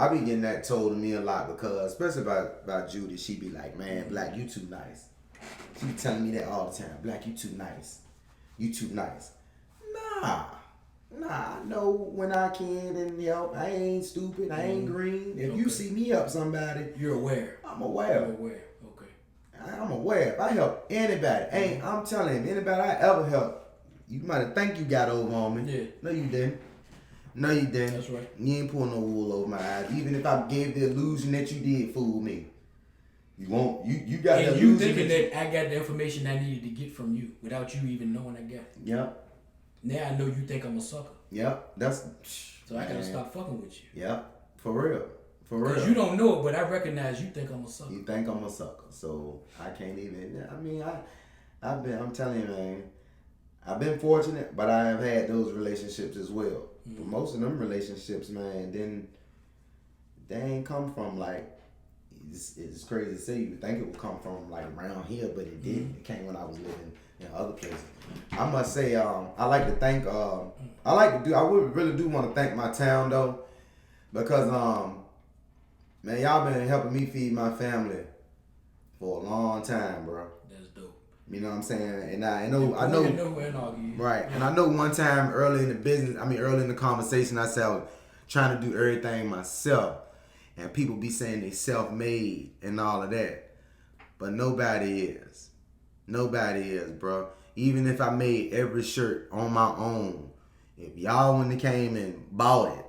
be getting that told to me a lot because, especially by Judy, she be like, man, Black, you too nice. She be telling me that all the time. Black, you too nice. You too nice. Nah, I know when I can and help. I ain't stupid. I ain't green. If you see me help somebody, you're aware. I'm aware. You're aware. Okay. I'm aware. If I help anybody, I'm telling you, anybody I ever help, you might have think you got over on me. Yeah. No, you didn't. No, you didn't. That's right. You ain't pulling no wool over my eyes. Even if I gave the illusion that you did fool me. You won't. You got and the you illusion thinking that I got the information I needed to get from you without you even knowing I got it. Yep. Now I know you think I'm a sucker. Yep. That's. So I gotta stop fucking with you. Yep. For real. Because you don't know it, but I recognize you think I'm a sucker. You think I'm a sucker, so I can't even. I mean, I'm telling you, man. I've been fortunate, but I have had those relationships as well. But most of them relationships, man, then they ain't come from like. It's crazy to say. You think it would come from like around here, but it didn't. It came when I was living in other places. I must say, I like to thank. I would really do want to thank my town though, because man, y'all been helping me feed my family for a long time, bro. That's dope. You know what I'm saying? And I know. Right. And I know one time early in the conversation, I said I was trying to do everything myself. And people be saying they self-made and all of that. But nobody is. Nobody is, bro. Even if I made every shirt on my own, if y'all wouldn't have came and bought it,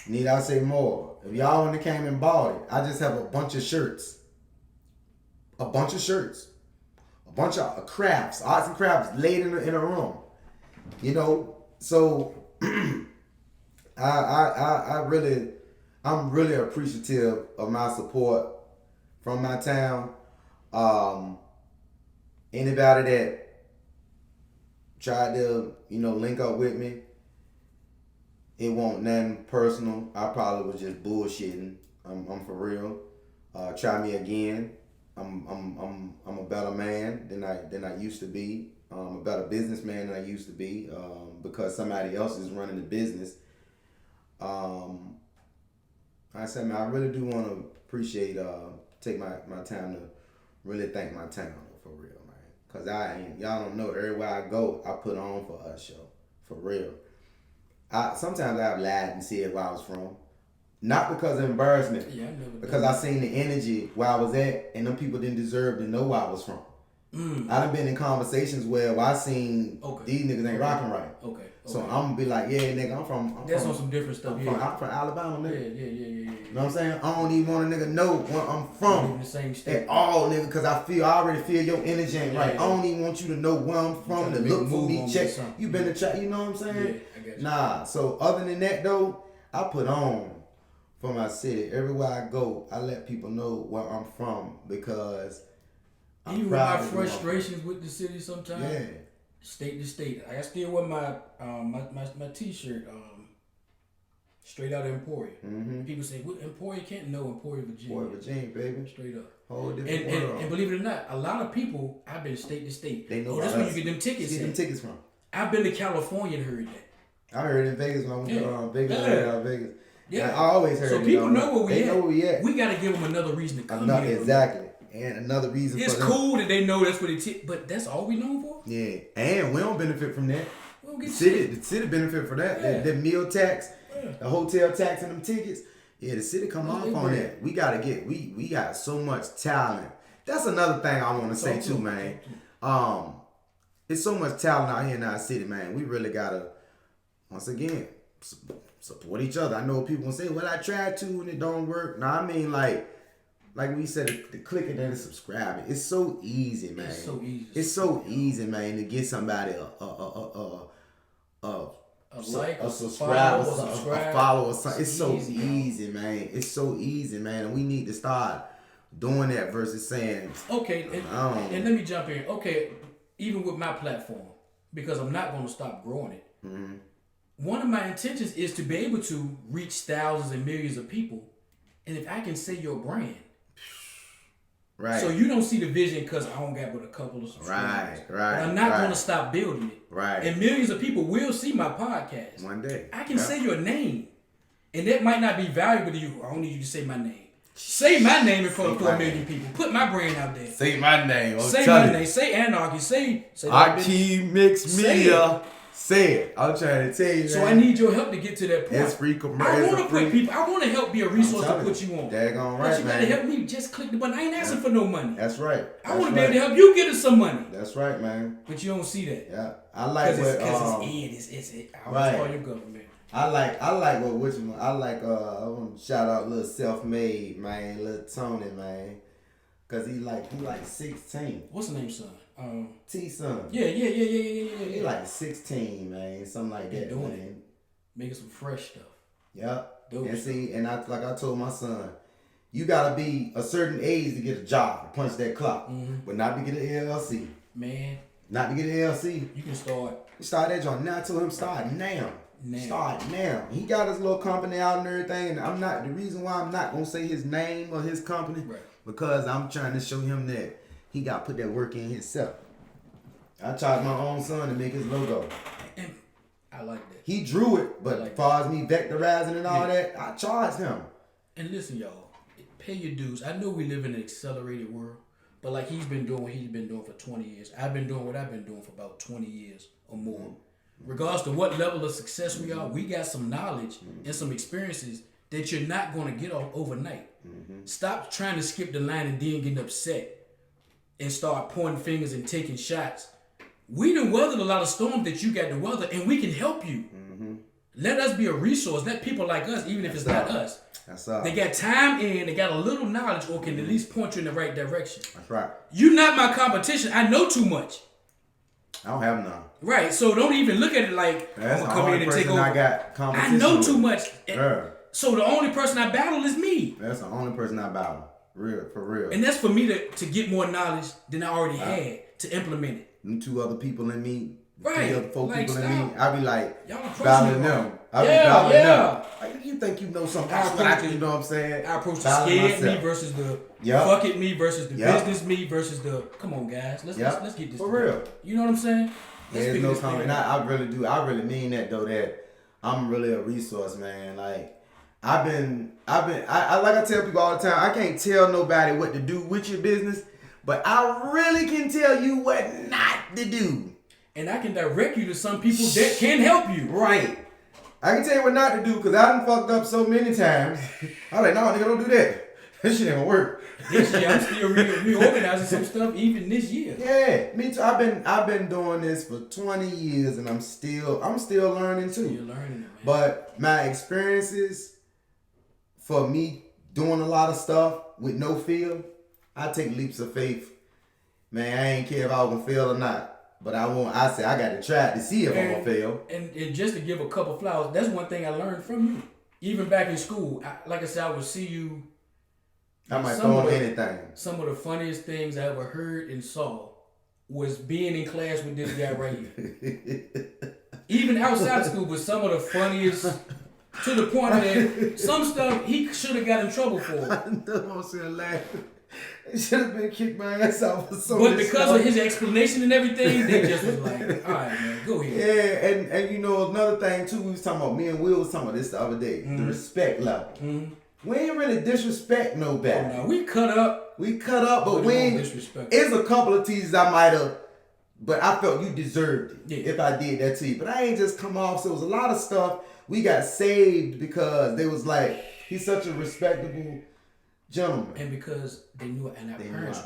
need I say more? If y'all wouldn't have came and bought it, I just have a bunch of shirts. A bunch of shirts. A bunch of crafts, arts and crafts laid in a room. You know, so... I'm really appreciative of my support from my town. Anybody that tried to, link up with me, it wasn't nothing personal. I probably was just bullshitting. I'm for real. Try me again. I'm a better man than I used to be. I'm a better businessman than I used to be because somebody else is running the business. I said, man, I really do want to appreciate, take my time to really thank my town for real, man. Cause y'all don't know, everywhere I go, I put on for us, yo, for real. Sometimes I've lied and said where I was from, not because of embarrassment, because I seen the energy where I was at, and them people didn't deserve to know where I was from. I've been in conversations where I seen these niggas ain't rocking right. Okay. So I'm gonna be like, yeah, nigga, I'm from on some different stuff. I'm from Alabama, nigga. Yeah. You know what I'm saying? I don't even want a nigga know where I'm from. The same state. At all, nigga, because I already feel your energy ain't right. I don't even want you to know where I'm from, to look for me, check. You been to check, you know what I'm saying? Yeah, I got you. Nah, so other than that, though, I put on for my city. Everywhere I go, I let people know where I'm from because I'm even with my frustrations with the city sometimes. Yeah. State to state. I still wear my t-shirt straight out of Emporia. Mm-hmm. People say, well, Emporia can't know Emporia, Virginia. Emporia, Virginia, baby. Straight up. Whole different world. And believe it or not, a lot of people, I've been state to state. They know that's where you get them tickets. Get them tickets from. I've been to California and heard that. I heard in Vegas when I went to Vegas. Yeah. I always heard so it. So people know where we at. They know where we at. We got to give them another reason to come here. Exactly. And another reason it's for them. cool that they know that's what it but that's all we known for? Yeah. And we don't benefit from that. We don't get the city benefit for that. Yeah. The meal tax, the hotel tax and them tickets. Yeah, the city come off on that. We got so much talent. That's another thing I want to say too, man. It's so much talent out here in our city, man. We really gotta, once again, support each other. I know people will say, well, I tried to and it don't work. No, I mean like we said, the clicking and the subscribing. It's so easy, man. It's so easy, man, to get somebody a subscribe, a follow, or something. It's so easy, man. It's so easy, man. And we need to start doing that versus saying, okay, and let me jump in. Okay, even with my platform, because I'm not going to stop growing it. Mm-hmm. One of my intentions is to be able to reach thousands and millions of people. And if I can say your brand, right. So you don't see the vision because I don't got but a couple of subscribers. Right. But I'm not going to stop building it. Right. And millions of people will see my podcast. One day. I can say your name. And that might not be valuable to you. I don't need you to say my name. Say my name in front of 4 million people. Put my brand out there. Say my name. Say my name. Say Anarchy. Say Aki Mix Media. Say it. I'm trying to tell you. So I need your help to get to that point. It's free commercial. I want to put people. I want to help be a resource to put you on. Daggone right, but you gotta help me. Just click the button. I ain't asking for no money. That's right. I want to be able to help you get us some money. That's right, man. But you don't see that. Yeah, I like what. Because it's Ed. I always call your government. I like what Richmond. I want to shout out little self-made man, little Tony man, cause he like 16. What's the name, son? T son. Yeah. He like 16, man, something like that. Doing man. it. Making some fresh stuff. Yep. And see, and I told my son, you gotta be a certain age to get a job, to punch that clock, but not to get an LLC. Man. Not to get an LLC. You can start. Start that joint. Now I told him start now. Start now. He got his little company out and everything. And the reason why I'm not gonna say his name or his company, right, because I'm trying to show him that he got to put that work in himself. I charged my own son to make his logo. And I like that. He drew it, but as far as me vectorizing and all that, I charged him. And listen, y'all, pay your dues. I know we live in an accelerated world, but like he's been doing for 20 years. I've been doing what I've been doing for about 20 years or more. Regardless to what level of success we are, we got some knowledge and some experiences that you're not going to get overnight. Stop trying to skip the line and then getting upset and start pointing fingers and taking shots. We done weathered a lot of storms that you got to weather, and we can help you. Let us be a resource. Let people like us, even if it's not us. That's all. They got time and they got a little knowledge or can at least point you in the right direction. That's right. You're not my competition. I know too much. I don't have none. Right, so don't even look at it like that's I'm gonna come in and take over. I got competition. I know too much. Yeah. So the only person I battle is me. That's the only person I battle. For real. And that's for me to get more knowledge than I already had to implement it. Them 2 other people in me. Right. 3 other 4 like, people in me. I be like y'all battling them. I be battling them. Like, you think you know something? You know what I'm saying? I approach the scared me versus the fuck it me versus the business me versus the come on guys. Let's get this for real. You know what I'm saying? There's no comment. I really do. I really mean that though. That I'm really a resource, man. Like I like I tell people all the time. I can't tell nobody what to do with your business, but I really can tell you what not to do. And I can direct you to some people that can help you. Right. I can tell you what not to do because I done fucked up so many times. I'm like, no, nigga, don't do that. That shit ain't gonna work. This year, I'm still reorganizing some stuff even this year. Yeah, me too. I've been doing this for 20 years and I'm still learning too. You're learning it, man. But my experiences for me doing a lot of stuff with no fear, I take leaps of faith. Man, I ain't care if I was gonna fail or not. But I say I gotta try to see if I'm gonna fail. And just to give a couple flowers, that's one thing I learned from you. Even back in school, like I said, I would see you. I might throw anything. Some of the funniest things I ever heard and saw was being in class with this guy right here. Even outside of school, but some of the funniest, to the point that some stuff he should have got in trouble for. I know I'm still laughing. He should have been kicked my ass out for so But because of his explanation and everything, they just was like, all right, man, go ahead. Yeah, and you know, another thing too, we was talking about, me and Will was talking about this the other day, the respect level. We ain't really disrespect nobody. Oh, no, we cut up, but we ain't disrespect. It's a couple of teasers I might have, but I felt you deserved it if I did that to you. But I ain't just come off, so it was a lot of stuff we got saved because they was like, he's such a respectable gentleman. And because they knew it, and our parents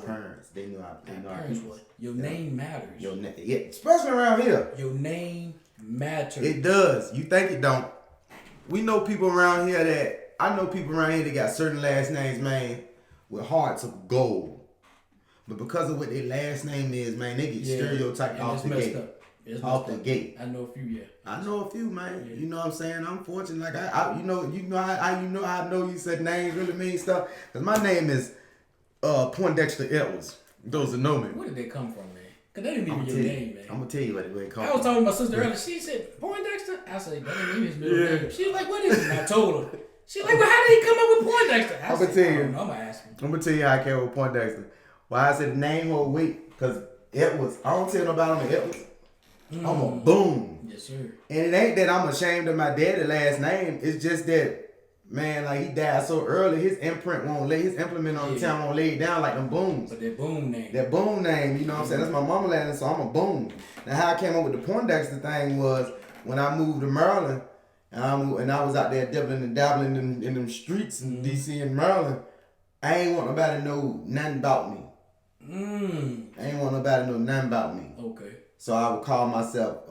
knew our parents were. Your name matters. Yeah, especially around here. Your name matters. It does. You think it don't. We know people around here that got certain last names, man, with hearts of gold. But because of what their last name is, man, they get stereotyped off the gate. Off the gate. I know a few, I know a few, man. Yeah. You know what I'm saying? I'm fortunate. Like I know you said names really mean stuff. Cause my name is Poindexter Edwards. Those that know me. Where did they come from, man? Cause that didn't even your name, man. I'm gonna tell you what it come from. I was talking to my sister earlier. She said Poindexter. I said that didn't mean his middle name. She was like, "What is it?" And I told her. She's like, "Well, how did he come up with Poindexter?" I'm gonna tell you. I'm gonna ask him. I'm gonna tell you how I came up with Poindexter. Why I said the name or weight? Cause Edwards. I don't tell nobody I'm an Edwards. I'm a boom. Yes, sir. And it ain't that I'm ashamed of my daddy's last name. It's just that man, like he died so early, his implement on the town won't lay it down like them booms. But that boom name. That boom name, you know what I'm saying? That's my mama land, so I'm a boom. Now how I came up with the Poindexter thing was when I moved to Maryland, and I was out there dibbling and dabbling in them streets in DC and Maryland. I ain't want nobody to know nothing about me. I ain't want nobody to know nothing about me. Okay. So I would call myself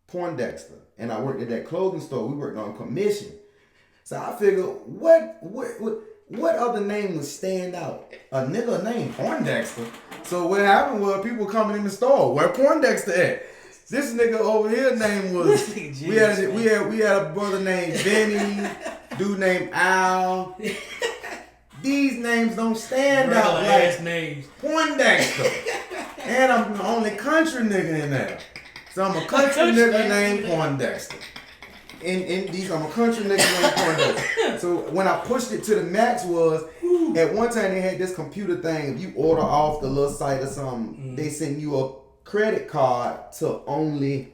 Poindexter, and I worked at that clothing store. We worked on commission. So I figured, what other name would stand out? A nigga named Poindexter. So what happened was people coming in the store, where Poindexter at? This nigga over here name was we had a brother named Benny, dude named Al. These names don't stand out like names. Poindexter. And I'm the only country nigga in there. So I'm a country nigga named Poindexter. I'm a country nigga named Poindexter. So when I pushed it to the max was, at one time they had this computer thing, if you order off the little site or something, they send you a credit card to only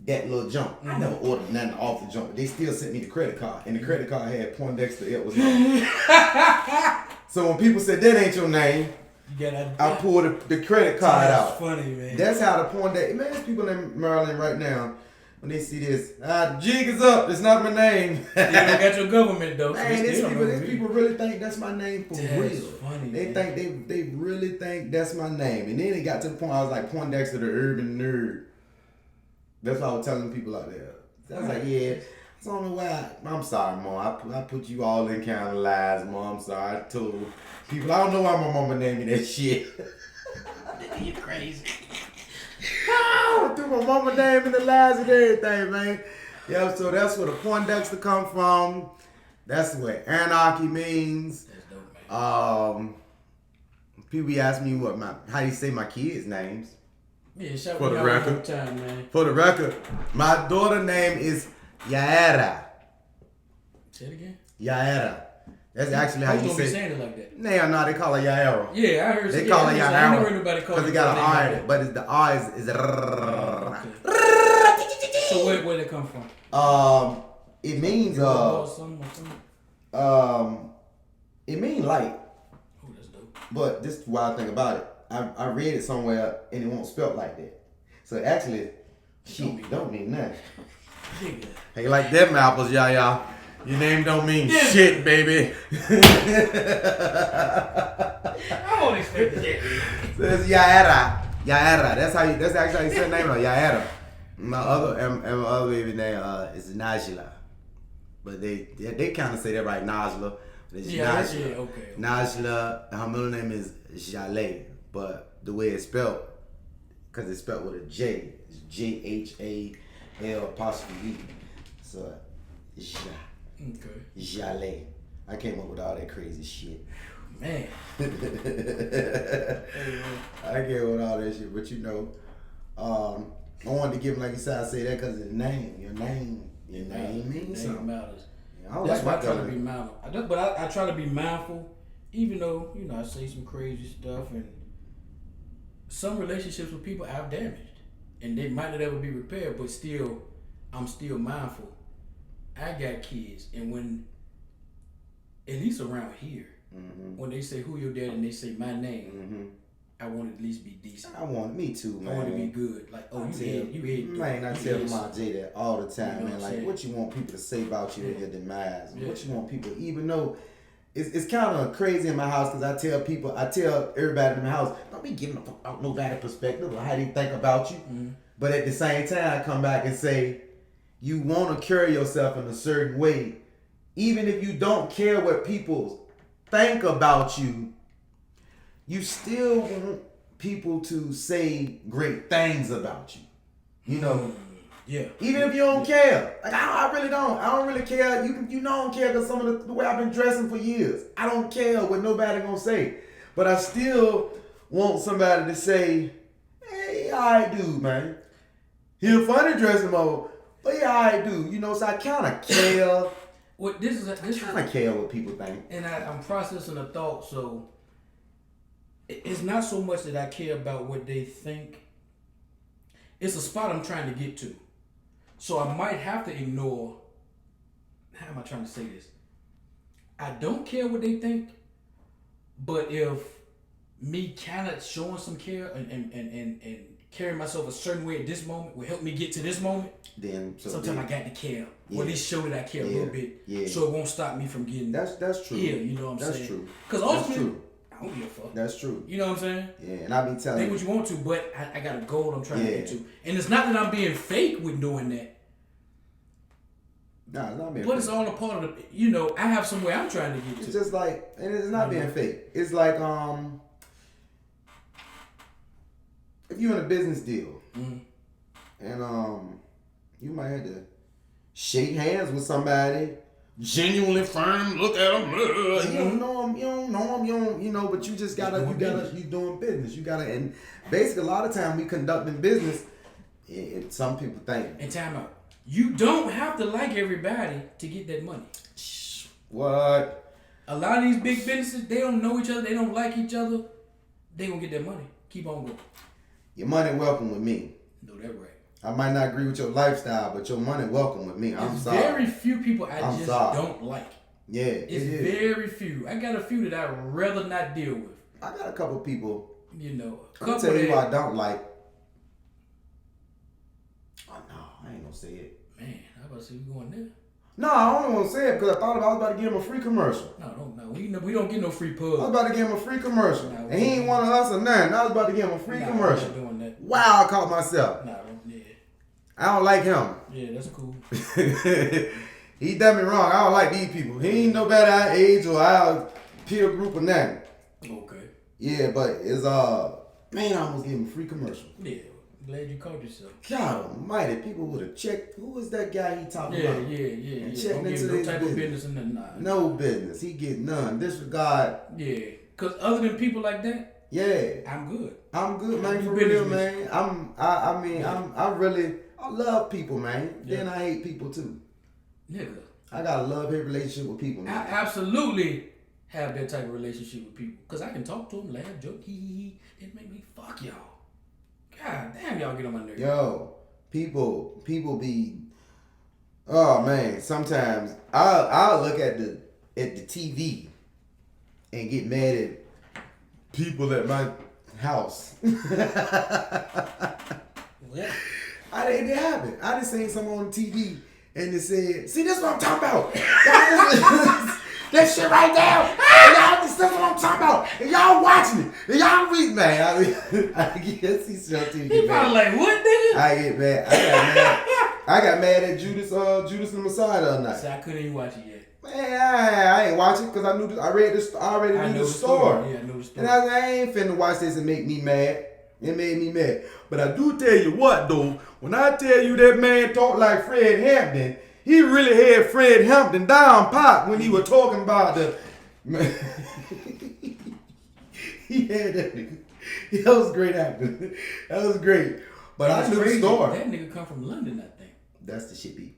that little jump. I never ordered nothing off the jump, but they still sent me the credit card. And the credit card had Poindexter, it was mine. So when people said that ain't your name, I pulled the credit card out. That's funny, man. That's how the Poindexter, man, there's people in Maryland right now, when they see this, the jig is up, it's not my name. You got your government though. Man, these people really think that's my name for real. Funny, They really think that's my name. And then it got to the point I was like Poindexter the urban nerd. That's what I was telling people out there. I was like, yeah, I don't know why. I'm sorry, Mom. I put you all in kind of lies, Mom. I'm sorry. I told people, I don't know why my mama named me that shit. You crazy. I threw my mama name in the lies and everything, man. Yeah, so that's where the Poindexter come from. That's what anarchy means. That's dope, man. People ask me how do you say my kids' names. Yeah, shout For the record. one time, man. For the record, my daughter's name is Yaera. Say it again. Yaera. That's actually how you say it. saying it like that. No, they call her Yaera. Yeah, I heard. They call her Yaera. I never heard Yaera nobody call because it it got an like I in that. it, but the I is Okay. So where did it come from? It means it means light. Oh, that's dope. But this is why I think about it. I read it somewhere and it won't spell like that. So actually, shit don't mean nothing. Hey, like them apples, y'all. Your name don't mean shit, baby. I won't expect that. So it's Yaera. That's actually how you say the name of Yaera. My other baby name is Najla. But they kind of say that right, Najla. It's Najla. Okay. Najla, her middle name is Jaleh. But the way it's spelled, because it's spelled with a J, it's JHAL'. So, Jaleh. I came up with all that crazy shit. Man. I came up with all that shit, but I wanted to give him, like you said, I say that because of the name. Your name means something. Matters. Yeah, that's why I try to be mindful. But I try to be mindful, even though, I say some crazy stuff, and some relationships with people I've damaged. And they might not ever be repaired, but still, I'm still mindful. I got kids, and when, at least around here, when they say who your dad and they say my name, I want it at least be decent. Me too, man. I want to be good. Like, you hate. Man, I tell my J that all the time, man. Like, what you want people to say about you in your demise? Yeah. What you want people, even though it's kind of crazy in my house, because I tell everybody in my house, don't be giving a fuck about nobody's perspective or how they think about you. But at the same time, I come back and say, you want to carry yourself in a certain way, even if you don't care what people think about you. You still want people to say great things about you. Yeah. Even if you don't care. Like, I really don't. I don't really care. You I don't care because some of the way I've been dressing for years. I don't care what nobody gonna say. But I still want somebody to say, hey, alright dude, man. He a funny dressing mode, but yeah, alright dude. So I kinda care. Well, I kinda care what people think. And I'm processing a thought, so it's not so much that I care about what they think. It's a spot I'm trying to get to. So I might have to ignore how am I trying to say this? I don't care what they think, but if me kind of showing some care and carrying myself a certain way at this moment will help me get to this moment, then sometimes I got to care. Or at least show that I care a little bit. Yeah. So it won't stop me from getting that's true. Here, you know what I'm saying? That's true. Because ultimately, I don't give a fuck. That's true. You know what I'm saying? Yeah, and I be telling you. Think what you want to, but I got a goal I'm trying to get to. And it's not that I'm being fake with doing that. Nah, it's not being But fake. it's all a part of the, you know, I have somewhere I'm trying to get to. It's just like, and it's not being fake. It's like, if you're in a business deal, and you might have to shake hands with somebody, genuinely firm, look at them, you don't know them, you know, but you just gotta, you doing business. You gotta, and basically a lot of time we conducting business, some people think. And time out. You don't have to like everybody to get that money. What? A lot of these big businesses, they don't know each other, they don't like each other, they gonna get that money. Keep on going. Your money welcome with me. No, that right. I might not agree with your lifestyle, but your money welcome with me. I'm sorry. Very few people I just don't like. Yeah, it's very few. I got a few that I'd rather not deal with. I got a couple people. You know, I'll tell you who I don't like. Oh no, I ain't gonna say it. Man, I about to say we going there. No, I only want to say it because I thought I was about to give him a free commercial. No. We don't get no free pub. I was about to give him a free commercial. And he ain't one of us or nothing. I was about to give him a free commercial. I'm not doing that. Wow, I caught myself. I don't like him. Yeah, that's cool. He done me wrong. I don't like these people. He ain't no better our age or our peer group or nothing. Okay. Yeah, but it's man, I almost gave him a free commercial. Yeah. Glad you caught yourself. God almighty, people would have checked. Who was that guy he talking about? Yeah. Checked into no type of business and nothing. Nah. No business. He get none. Disregard. Yeah. Because other than people like that, yeah, I'm good. I'm good, man. For real, man. I love people, man. Yeah. Then I hate people too. Nigga. I got a love-hate relationship with people, man. I absolutely have that type of relationship with people. Because I can talk to them, laugh, joke, it make me fuck y'all. God damn, y'all get on my nerves. Yo, people be, oh man, sometimes I'll look at the TV and get mad at people at my house. Yeah. It happened. I just seen someone on TV and they said, see, this is what I'm talking about. That shit right there. This is what I'm talking about. And y'all watching it. And y'all read, man. I guess he's still TV. He probably like, what, nigga? I get mad. I got mad at Judas and the Messiah the other night. So I couldn't even watch it yet. Man, I ain't watching because I knew I already knew the story. Yeah, I know the story. And I ain't finna watch this and make me mad. It made me mad. But I do tell you what, though. When I tell you that man talk like Fred Hampton, he really had Fred Hampton down pat when he was talking about the. He had that nigga. That was great acting. That was great. But I knew the story. That nigga come from London, I think. That's the shit be.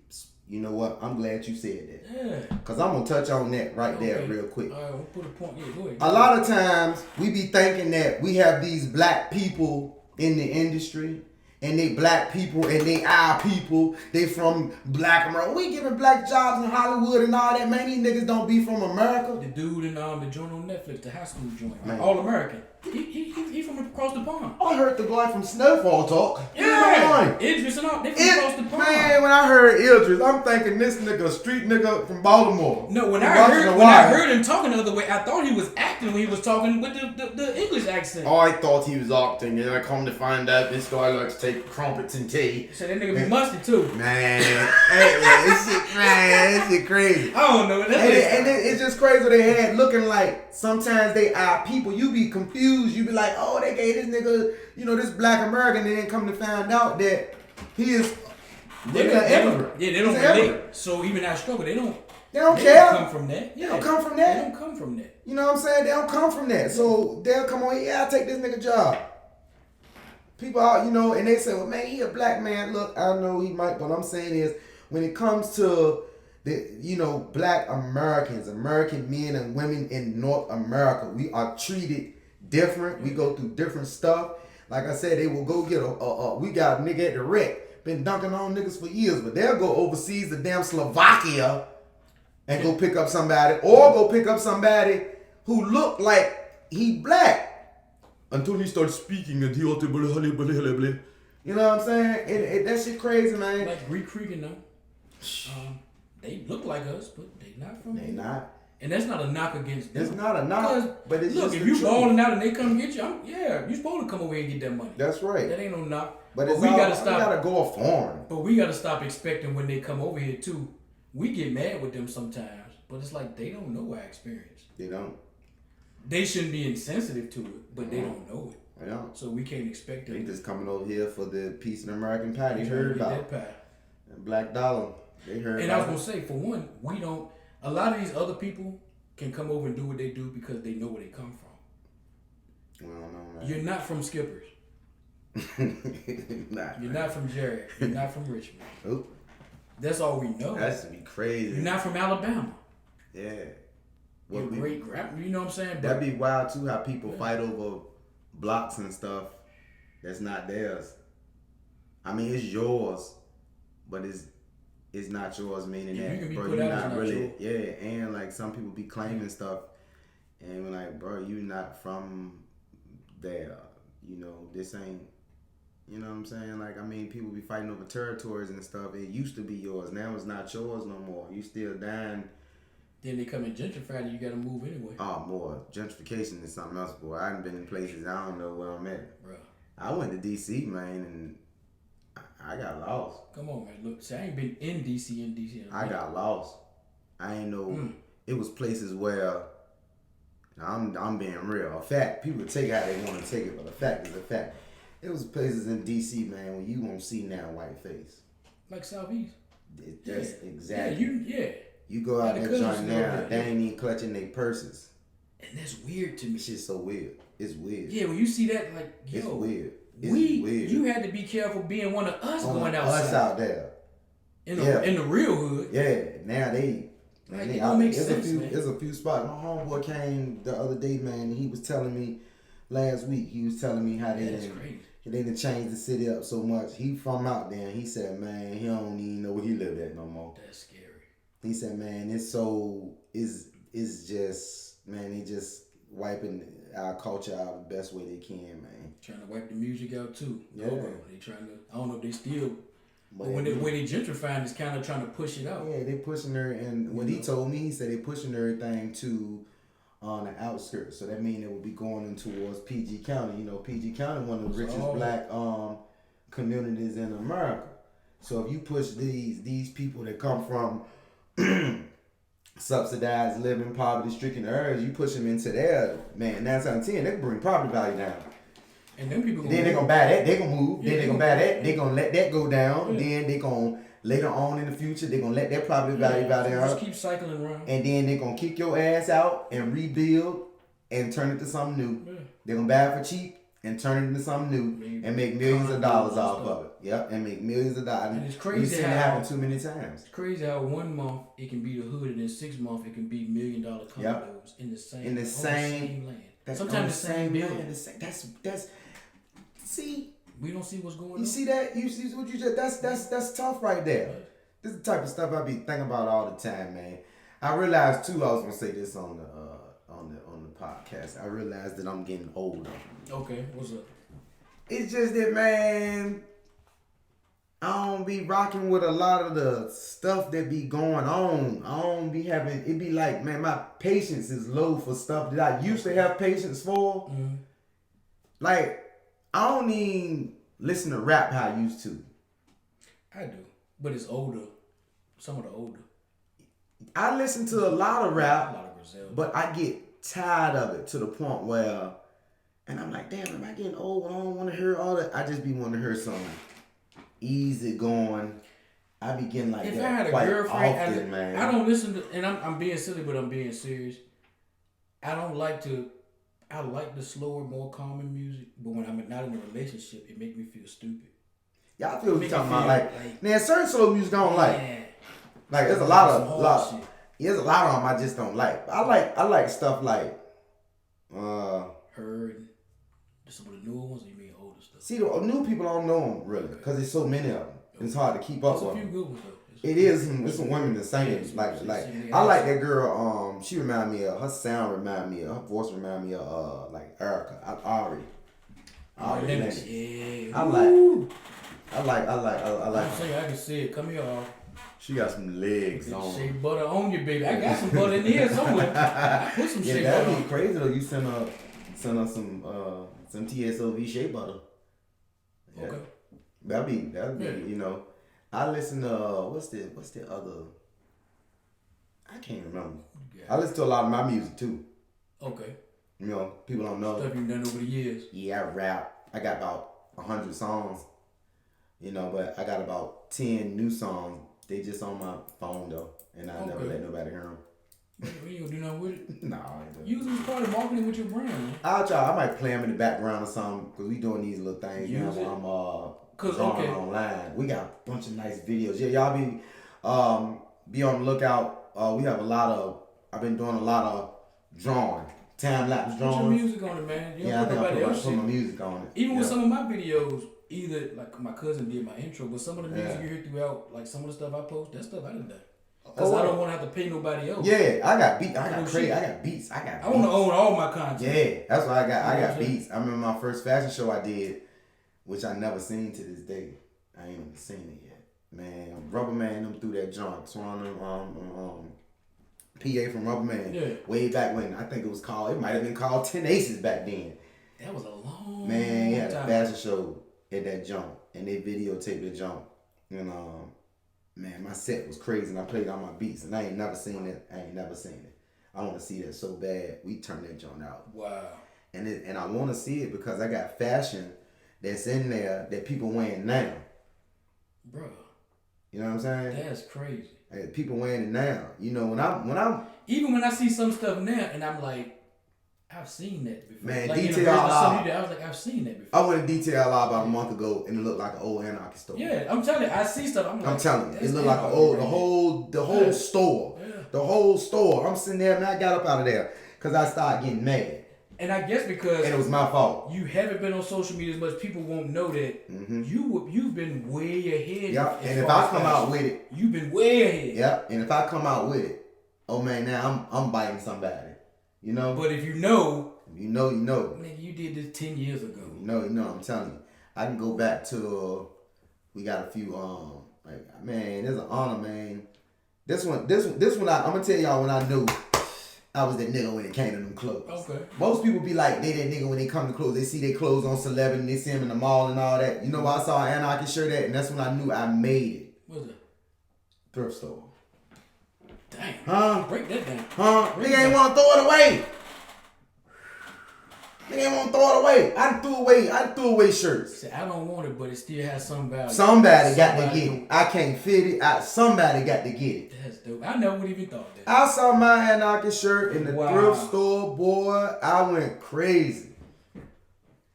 You know what? I'm glad you said that. Yeah. Because I'm going to touch on that right there real quick. All right, we'll put a point. Yeah, go ahead. A lot of times we be thinking that we have these black people in the industry. And they black people and they our people. They from black America. We giving black jobs in Hollywood and all that. Man, these niggas don't be from America. The dude in the joint on Netflix, the high school joint, All American. He from across the pond. I heard the guy from Snowfall talk. Yeah, Idris and all. They from across the pond. Man, when I heard Idris, I'm thinking this nigga, street nigga from Baltimore. No, when I heard him talking the other way, I thought he was acting when he was talking with the English accent. Oh, I thought he was acting, and I come to find out this guy likes to take crumpets and tea. So that nigga be musty too. Man, this shit crazy. I don't know. And it's just crazy they had looking like sometimes they are people. You be confused. You be like, oh, they gave this nigga, this black American, and then come to find out that he is immigrant. Yeah, they don't relate. So even our struggle, they don't care. Don't come from that. Yeah, they don't come from that. They don't come from that. You know what I'm saying? They don't come from that. So they'll come on, I'll take this nigga job. People out, and they say, well, man, he a black man. Look, I know he might, but what I'm saying is, when it comes to the, black Americans, American men and women in North America, we are treated different. We go through different stuff. Like I said, they will go get we got a nigga at the wreck, been dunking on niggas for years, but they'll go overseas to damn Slovakia and go pick up somebody, or go pick up somebody who look like he black. Until he starts speaking and he you know what I'm saying? And that shit crazy, man. Like Greek Creek, them. They look like us, but they not from here. They not. And that's not a knock against them. It's not a knock, but it's look, just if the you truth. balling out and they come get you, you supposed to come over here and get that money. That's right. That ain't no knock. But we gotta stop. We gotta go foreign. But we gotta stop expecting when they come over here too. We get mad with them sometimes, but it's like they don't know our experience. They don't. They shouldn't be insensitive to it, but they don't know it. They don't. So we can't expect them. They just coming over here for the piece of American pie. They heard about that pie. Black dollar. They heard. And about I was gonna say, for one, we don't. A lot of these other people can come over and do what they do because they know where they come from. Well, no, man. You're not from Skippers. You're not from Jerry. You're not from Richmond. Oop. That's all we know. That's to be crazy. You're not from Alabama. Yeah. Your great grandpa. You know what I'm saying? That'd be wild too. How people fight over blocks and stuff that's not theirs. I mean, it's yours, but it's not yours. Meaning that, bro, you're not really. Yeah, and like some people be claiming stuff, and we're like, bro, you not from there. You know, this ain't. You know what I'm saying? Like, I mean, people be fighting over territories and stuff. It used to be yours. Now it's not yours no more. You still dying. Then they come and gentrify and you gotta move anyway. Oh, more. Gentrification is something else, boy. I done been in places I don't know where I'm at. Bro. I went to D.C., man, and I got lost. Come on, man. Look, see, I ain't been in D.C. I got lost. I ain't know. It was places where, I'm being real. A fact, people take how they want to take it, but a fact is a fact. It was places in D.C., man, where you won't see now white face. Like Southeast. That's exactly. Yeah. You go out that joint now, they ain't even clutching their purses. And that's weird to me. Shit's so weird. It's weird. Yeah, when you see that, like, yo. It's weird. Weird. You had to be careful being one of us going outside. Us out there. In the real hood. Yeah, now they... Like, it don't make sense, man. There's a few spots. My homeboy came the other day, man, and he was telling me last week, how they done changed the city up so much. He from out there, and he said, man, he don't even know where he lived at no more. That's scary. He said, man, it's just, man, they just wiping our culture out the best way they can, man. Trying to wipe the music out too. Yeah. They trying to, I don't know if they still, but when they gentrifying, it's kind of trying to push it out. Yeah, they pushing her, and what he told me, he said they pushing everything to on the outskirts. So that means it would be going in towards PG County. You know, PG County, one of the richest black communities in America. So if you push these people that come from subsidized living, poverty-stricken areas, you push them into there, man, 9 out of 10, they can bring property value down. And then people they're gonna buy that, they gonna move, then they're gonna buy that, they're gonna let that go down, then they gonna later on in the future, they're gonna let that property value down. Just keep cycling around. And then they're gonna kick your ass out and rebuild and turn it to something new. Yeah. They're gonna buy it for cheap and turn it into something new and make millions of dollars off of it. Yep, and make millions of dollars. And it's crazy. We've seen it happen too many times. It's crazy how 1 month it can be the hood, and then 6 months it can be $1 million condos in the same land. Sometimes the same building. That's see. We don't see what's going on. You see that? You see what you just? That's tough right there. Right. This is the type of stuff I be thinking about all the time, man. I realized too. I was gonna say this on the podcast. I realized that I'm getting older. Okay, what's up? It's just that, man, I don't be rocking with a lot of the stuff that be going on. I don't be having. It be like, man, my patience is low for stuff that I used to have patience for. Mm-hmm. Like, I don't even listen to rap how I used to. I do, but it's older. Some of the older. I listen to a lot of rap, but I get tired of it to the point where, and I'm like, damn, am I getting old? I don't want to hear all that. I just be wanting to hear something easy going. I be getting like if that I had a quite girlfriend, often, man. I don't listen to, and I'm being silly, but I'm being serious. I like the slower, more calming music, but when I'm not in a relationship, it make me feel stupid. Yeah, I feel what you're talking about. Like, man, certain slow music I don't like. Like, there's a lot of there's a lot of them I just don't like. I like stuff like Her and some of the newer ones, or you mean older stuff? See, the new people don't know them really, because there's so many of them. It's hard to keep up with them. There's a few good ones though. It is. It's some women that sing it. Like I like that girl. She remind me of her sound. Remind me of her voice. Remind me of like Erica. Ari. Yeah. I like. I can see it. Come here, all. She got some legs on. Shea butter on you, baby. I got some butter in here somewhere. I put some shea butter. That'd be crazy though. You send her some TSOV shea butter. Yeah. Okay. That'd be you know. I listen to what's the other? I can't remember. Yeah. I listen to a lot of my music too. Okay. You know, people don't know. Stuff you've done over the years. Yeah, I rap. I got about 100 songs. You know, but I got about 10 new songs. They just on my phone though, and I never let nobody hear them. You don't do nothing with it? No, I ain't doing it. Use them as part of marketing with your brand, man. I'll try. I might play them in the background or something because we doing these little things now while I'm drawing online. We got a bunch of nice videos. Yeah, y'all be on the lookout. We have I've been doing a lot of drawing, time lapse drawing. Put your music on it, man. You don't put nobody else put my music on it. Even with some of my videos, either like my cousin did my intro, but some of the music you hear throughout, like some of the stuff I post, that stuff I done done. Because I don't want to have to pay nobody else. Yeah, I got beats. I want to own all my content. Yeah, that's what I got. I got beats. I remember my first fashion show I did, which I never seen to this day. I ain't even seen it yet. Man, Rubberman them through that junk. Swan PA from Rubberman. Yeah. Way back when. I think it might have been called 10 Aces back then. That was a long Man, he had a fashion show at that jump, and they videotaped the jump. And man, my set was crazy, and I played all my beats, and I ain't never seen it. I want to see that so bad. We turned that jump out. Wow. And I want to see it because I got fashion that's in there that people wearing now. Bro. You know what I'm saying? That's crazy. People wearing it now. You know, when I'm even when I see some stuff now, and I'm like, I've seen that before. Man, like Detail Live. I was like, I've seen that before. I went to Detail Live about a month ago, and it looked like an old Anarchy store. Yeah, I'm telling you, I see stuff. I'm telling you, it looked like the whole store. Yeah. The whole store. I'm sitting there, and I got up out of there because I started getting mad. And I guess because and it was my fault. You haven't been on social media as much, people won't know that you've been way ahead. Yeah, and if I come out with it, you've been way ahead. Yeah, and if I come out with it, oh man, now I'm biting somebody. You know. But if you know. You know. Nigga, you did this 10 years ago. You know. I'm telling you, I can go back to. We got a few. Like man, there's an honor, man. This one. I'm gonna tell y'all when I knew I was that nigga when it came to them clothes. Okay. Most people be like, they that nigga when they come to clothes. They see their clothes on Celebrity, and they see them in the mall and all that. You know why I saw an Anarchy shirt at, and that's when I knew I made it. What's that? Thrift store. Damn. Huh? Break that down. Huh? Nigga ain't want to throw it away. Nigga ain't want to throw it away. I threw away shirts. See, I don't want it, but it still has some value. Somebody got to get it. I can't fit it. Somebody got to get it. That's dope. I never would even thought that. I saw my Anarchy shirt in the thrift store, boy. I went crazy.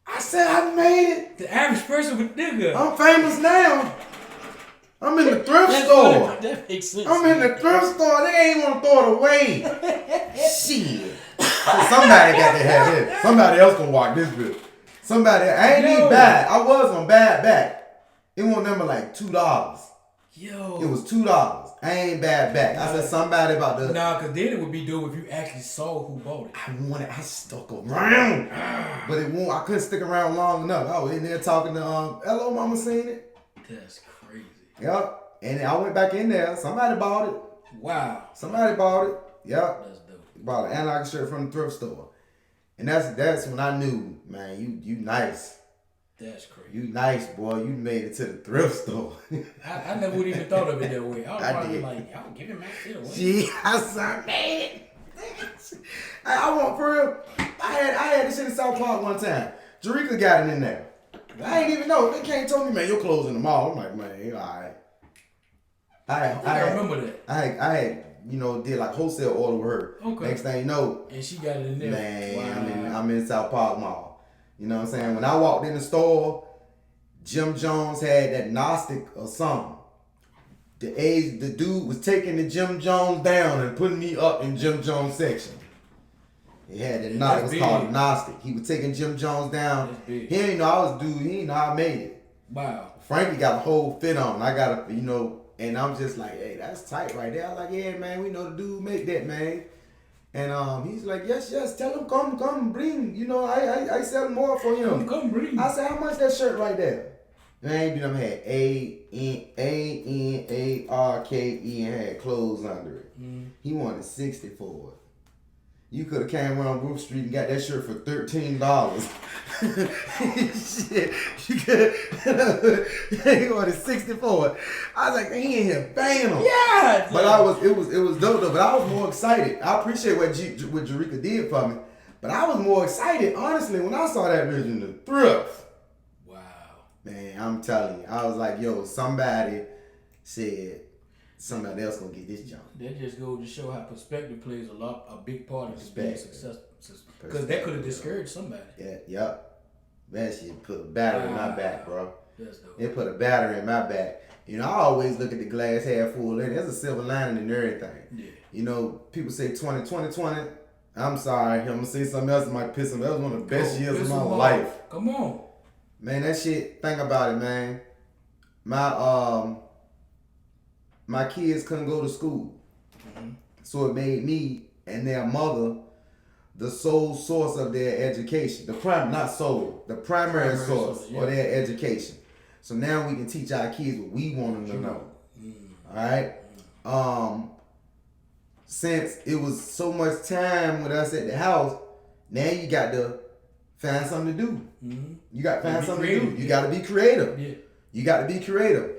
I said I made it. The average person would nigga. I'm famous now. I'm in the thrift store. That makes sense. I'm in the thrift store. They ain't want to throw it away. Shit. Somebody got to have it. Somebody else gonna walk this bit. I ain't even bad. I was on bad back. It wasn't number like $2. Yo. It was $2. I ain't bad back. I said somebody about to. Nah, cause then it would be dope if you actually saw who bought it. I stuck around, but it won't. I couldn't stick around long enough. I was in there talking to hello, mama, seen it. That's crazy. Yep. And I went back in there. Somebody bought it. Wow. Somebody bought it. Yep. That's dope. Bought an Anarchy shirt from the thrift store. And that's when I knew, man, you nice. That's crazy. You nice, boy. You made it to the thrift store. I never would even thought of it that way. I was probably like, y'all giving my shit away. Gee, I made it. I want for real. I had this shit in South Park one time. Jerika got it in there. I ain't even know. They came and told me, man, your clothes in the mall. I'm like, man, you all right. I remember that. I had did like wholesale order with her. Okay. Next thing you know. And she got it in there. Man, I'm in South Park Mall. You know what I'm saying? When I walked in the store, Jim Jones had that Gnostic or something. The dude was taking the Jim Jones down and putting me up in Jim Jones section. He had that Gnostic. It was called Gnostic. He was taking Jim Jones down. He didn't know I was dude. He didn't know I made it. Wow. Frankie got a whole fit on. I got a, And I'm just like, hey, that's tight right there. I'm like, yeah, man, we know the dude make that, man. And he's like, yes, tell him come bring. You know, I sell more for him. Come bring. I said, how much that shirt right there? Man, you know, had ANARKE and had clothes under it. He wanted 60 for it. You could have came around Brook Street and got that shirt for $13. Shit, you could. He wanted 60 for it. I was like, he in here banging him. Yeah. But it was dope though. But I was more excited. I appreciate what Jerika did for me. But I was more excited, honestly, when I saw that vision, the thrift. Wow. Man, I'm telling you, I was like, yo, somebody said somebody else gonna get this jump. That just goes to show how perspective plays a big part of being successful. Because that could have discouraged somebody. Yeah, yep. That shit put a battery in my back, bro. That's dope. It put a battery in my back. You know, I always look at the glass half full, and there's a silver lining in everything. Yeah. You know, people say 2020. I'm sorry, I'm gonna say something else that might piss them. That was one of the best years of my life. Come on. Man, that shit, think about it, man. My kids couldn't go to school. So it made me and their mother the sole source of their education. The primary source for their education. So now we can teach our kids what we want them to know. Alright? Since it was so much time with us at the house, now you got to find something to do. You got to find something to do. You got to be creative. Yeah. You got to be creative.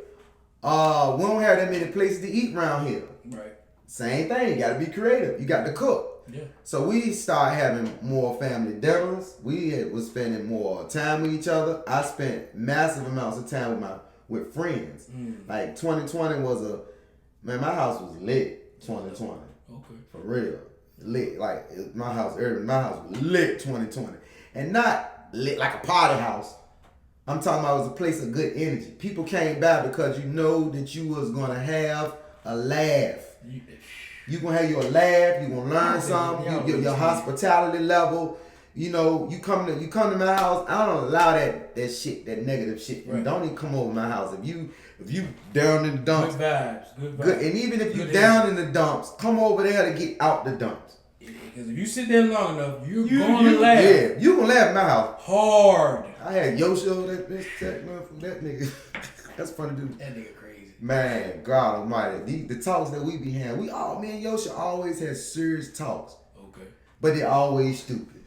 We don't have that many places to eat around here. Right. Same thing. You got to be creative. You got to cook. Yeah. So we started having more family dinners. We was spending more time with each other. I spent massive amounts of time with friends. Like 2020 was my house was lit. 2020. Okay. For real, lit. Like my house was lit. 2020, and not lit like a party house. I'm talking about it was a place of good energy. People came by because you know that you was gonna have a laugh. You gonna have your laugh. You gonna learn something. Your hospitality level. You know, you come to my house. I don't allow that shit, that negative shit. Right. Don't even come over my house. If you down in the dumps, good vibes. Good. And even if you down in the dumps, come over there to get out the dumps. Because if you sit there long enough, you're gonna laugh. Yeah, you gonna laugh at my house hard. I had Yoshi over that bitch, that nigga. That's funny dude. That nigga crazy. Man, God Almighty, the talks that we be having, me and Yoshi always had serious talks. Okay. But they're always stupid.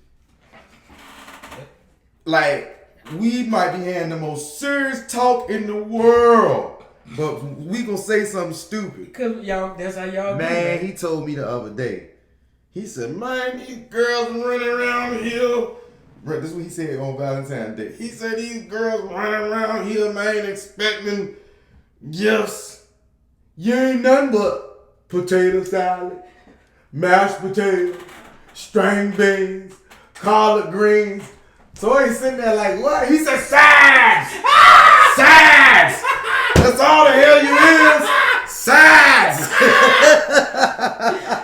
Like, we might be having the most serious talk in the world, but we gonna say something stupid. Cause y'all, that's how y'all. Man, he told me the other day. He said, "Man, these girls running around here." This is what he said on Valentine's Day. He said these girls running around here, man, expecting gifts. You ain't nothing but potato salad, mashed potatoes, string beans, collard greens. So he's sitting there like, what? He said, sides! Sides! That's all the hell you is? Sides!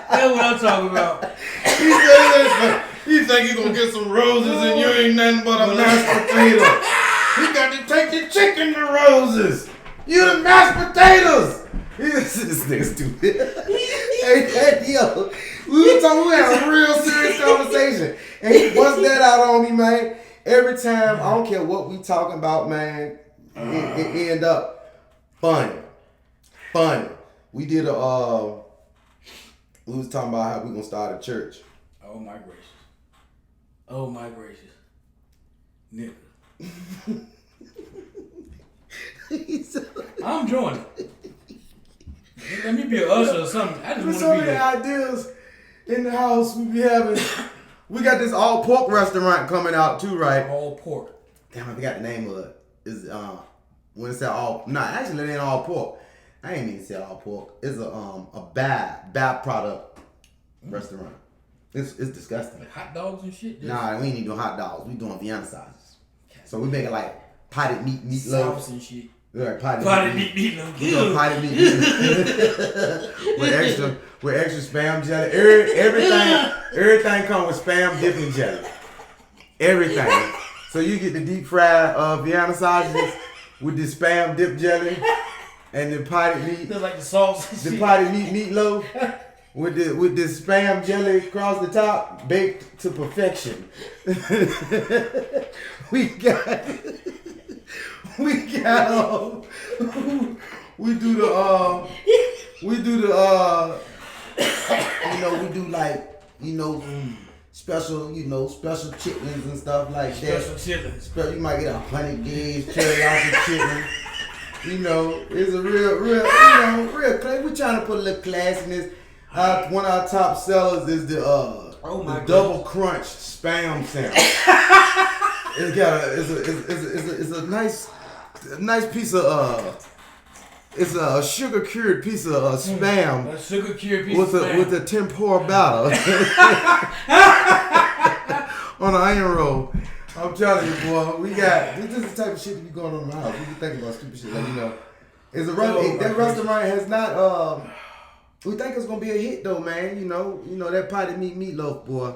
That's what I'm talking about. He said, you think you gonna get some roses and you ain't nothing but a mashed potato. You got to take your chicken to roses. You the mashed potatoes. This nigga stupid. Hey, yo, we had a real serious conversation. And he bust that out on me, man. Every time, I don't care what we talking about, man, it end up funny. We did we was talking about how we gonna start a church. Oh my gracious. Nigga. I'm joining. Let me be an usher or something. I just want to be so many ideas in the house we be having. We got this all pork restaurant coming out too, right? All pork. Damn, I forgot the name of it. It's when it's all actually it ain't all pork. I ain't mean to say all pork. It's a bad product restaurant. It's disgusting. Like hot dogs and shit? Nah, we ain't even doing hot dogs. We doing Vienna sausages. So we making like potted meatloaf. Sauce and shit. Like potted meatloaf. We doing potted meatloaf. with extra spam jelly. Everything come with spam dipping jelly. Everything. So you get the deep fried Vienna sausages with this spam dip jelly. and the potted meat. They're like the sauce. The potted meat meatloaf with the spam jelly across the top, baked to perfection. we got we do the we do like special chitlins and stuff like that. Special chitlins. You might get 100 days teriyaki chitlin. It's a real class. We trying to put a little class in this. One of our top sellers is the double crunch spam sandwich. It's a nice piece of it's a sugar cured piece of spam. A sugar cured piece of spam with a tempura batter on an iron roll. I'm telling you, boy, this is the type of shit that be going on in my house. We be thinking about stupid shit, It's a that restaurant has not. We think it's gonna be a hit though, man. That potted meat meatloaf, boy.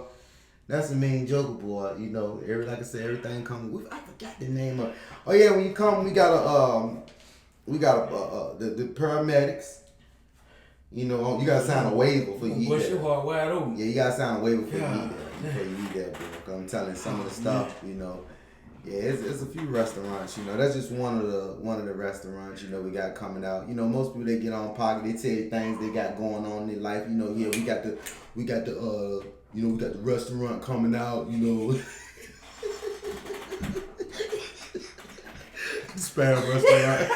That's the main joker, boy. Like I said, everything coming. I forgot the name of. Oh yeah, when you come, we got the paramedics. You gotta sign a waiver before you eat Push that. your heart wide open. Yeah, you gotta sign a waiver before you eat that, bro. I'm telling you some of the stuff, Yeah, it's a few restaurants, That's just one of the restaurants, we got coming out. Most people they get on pocket, they tell you things they got going on in their life. Yeah, we got the restaurant coming out, Spam restaurant.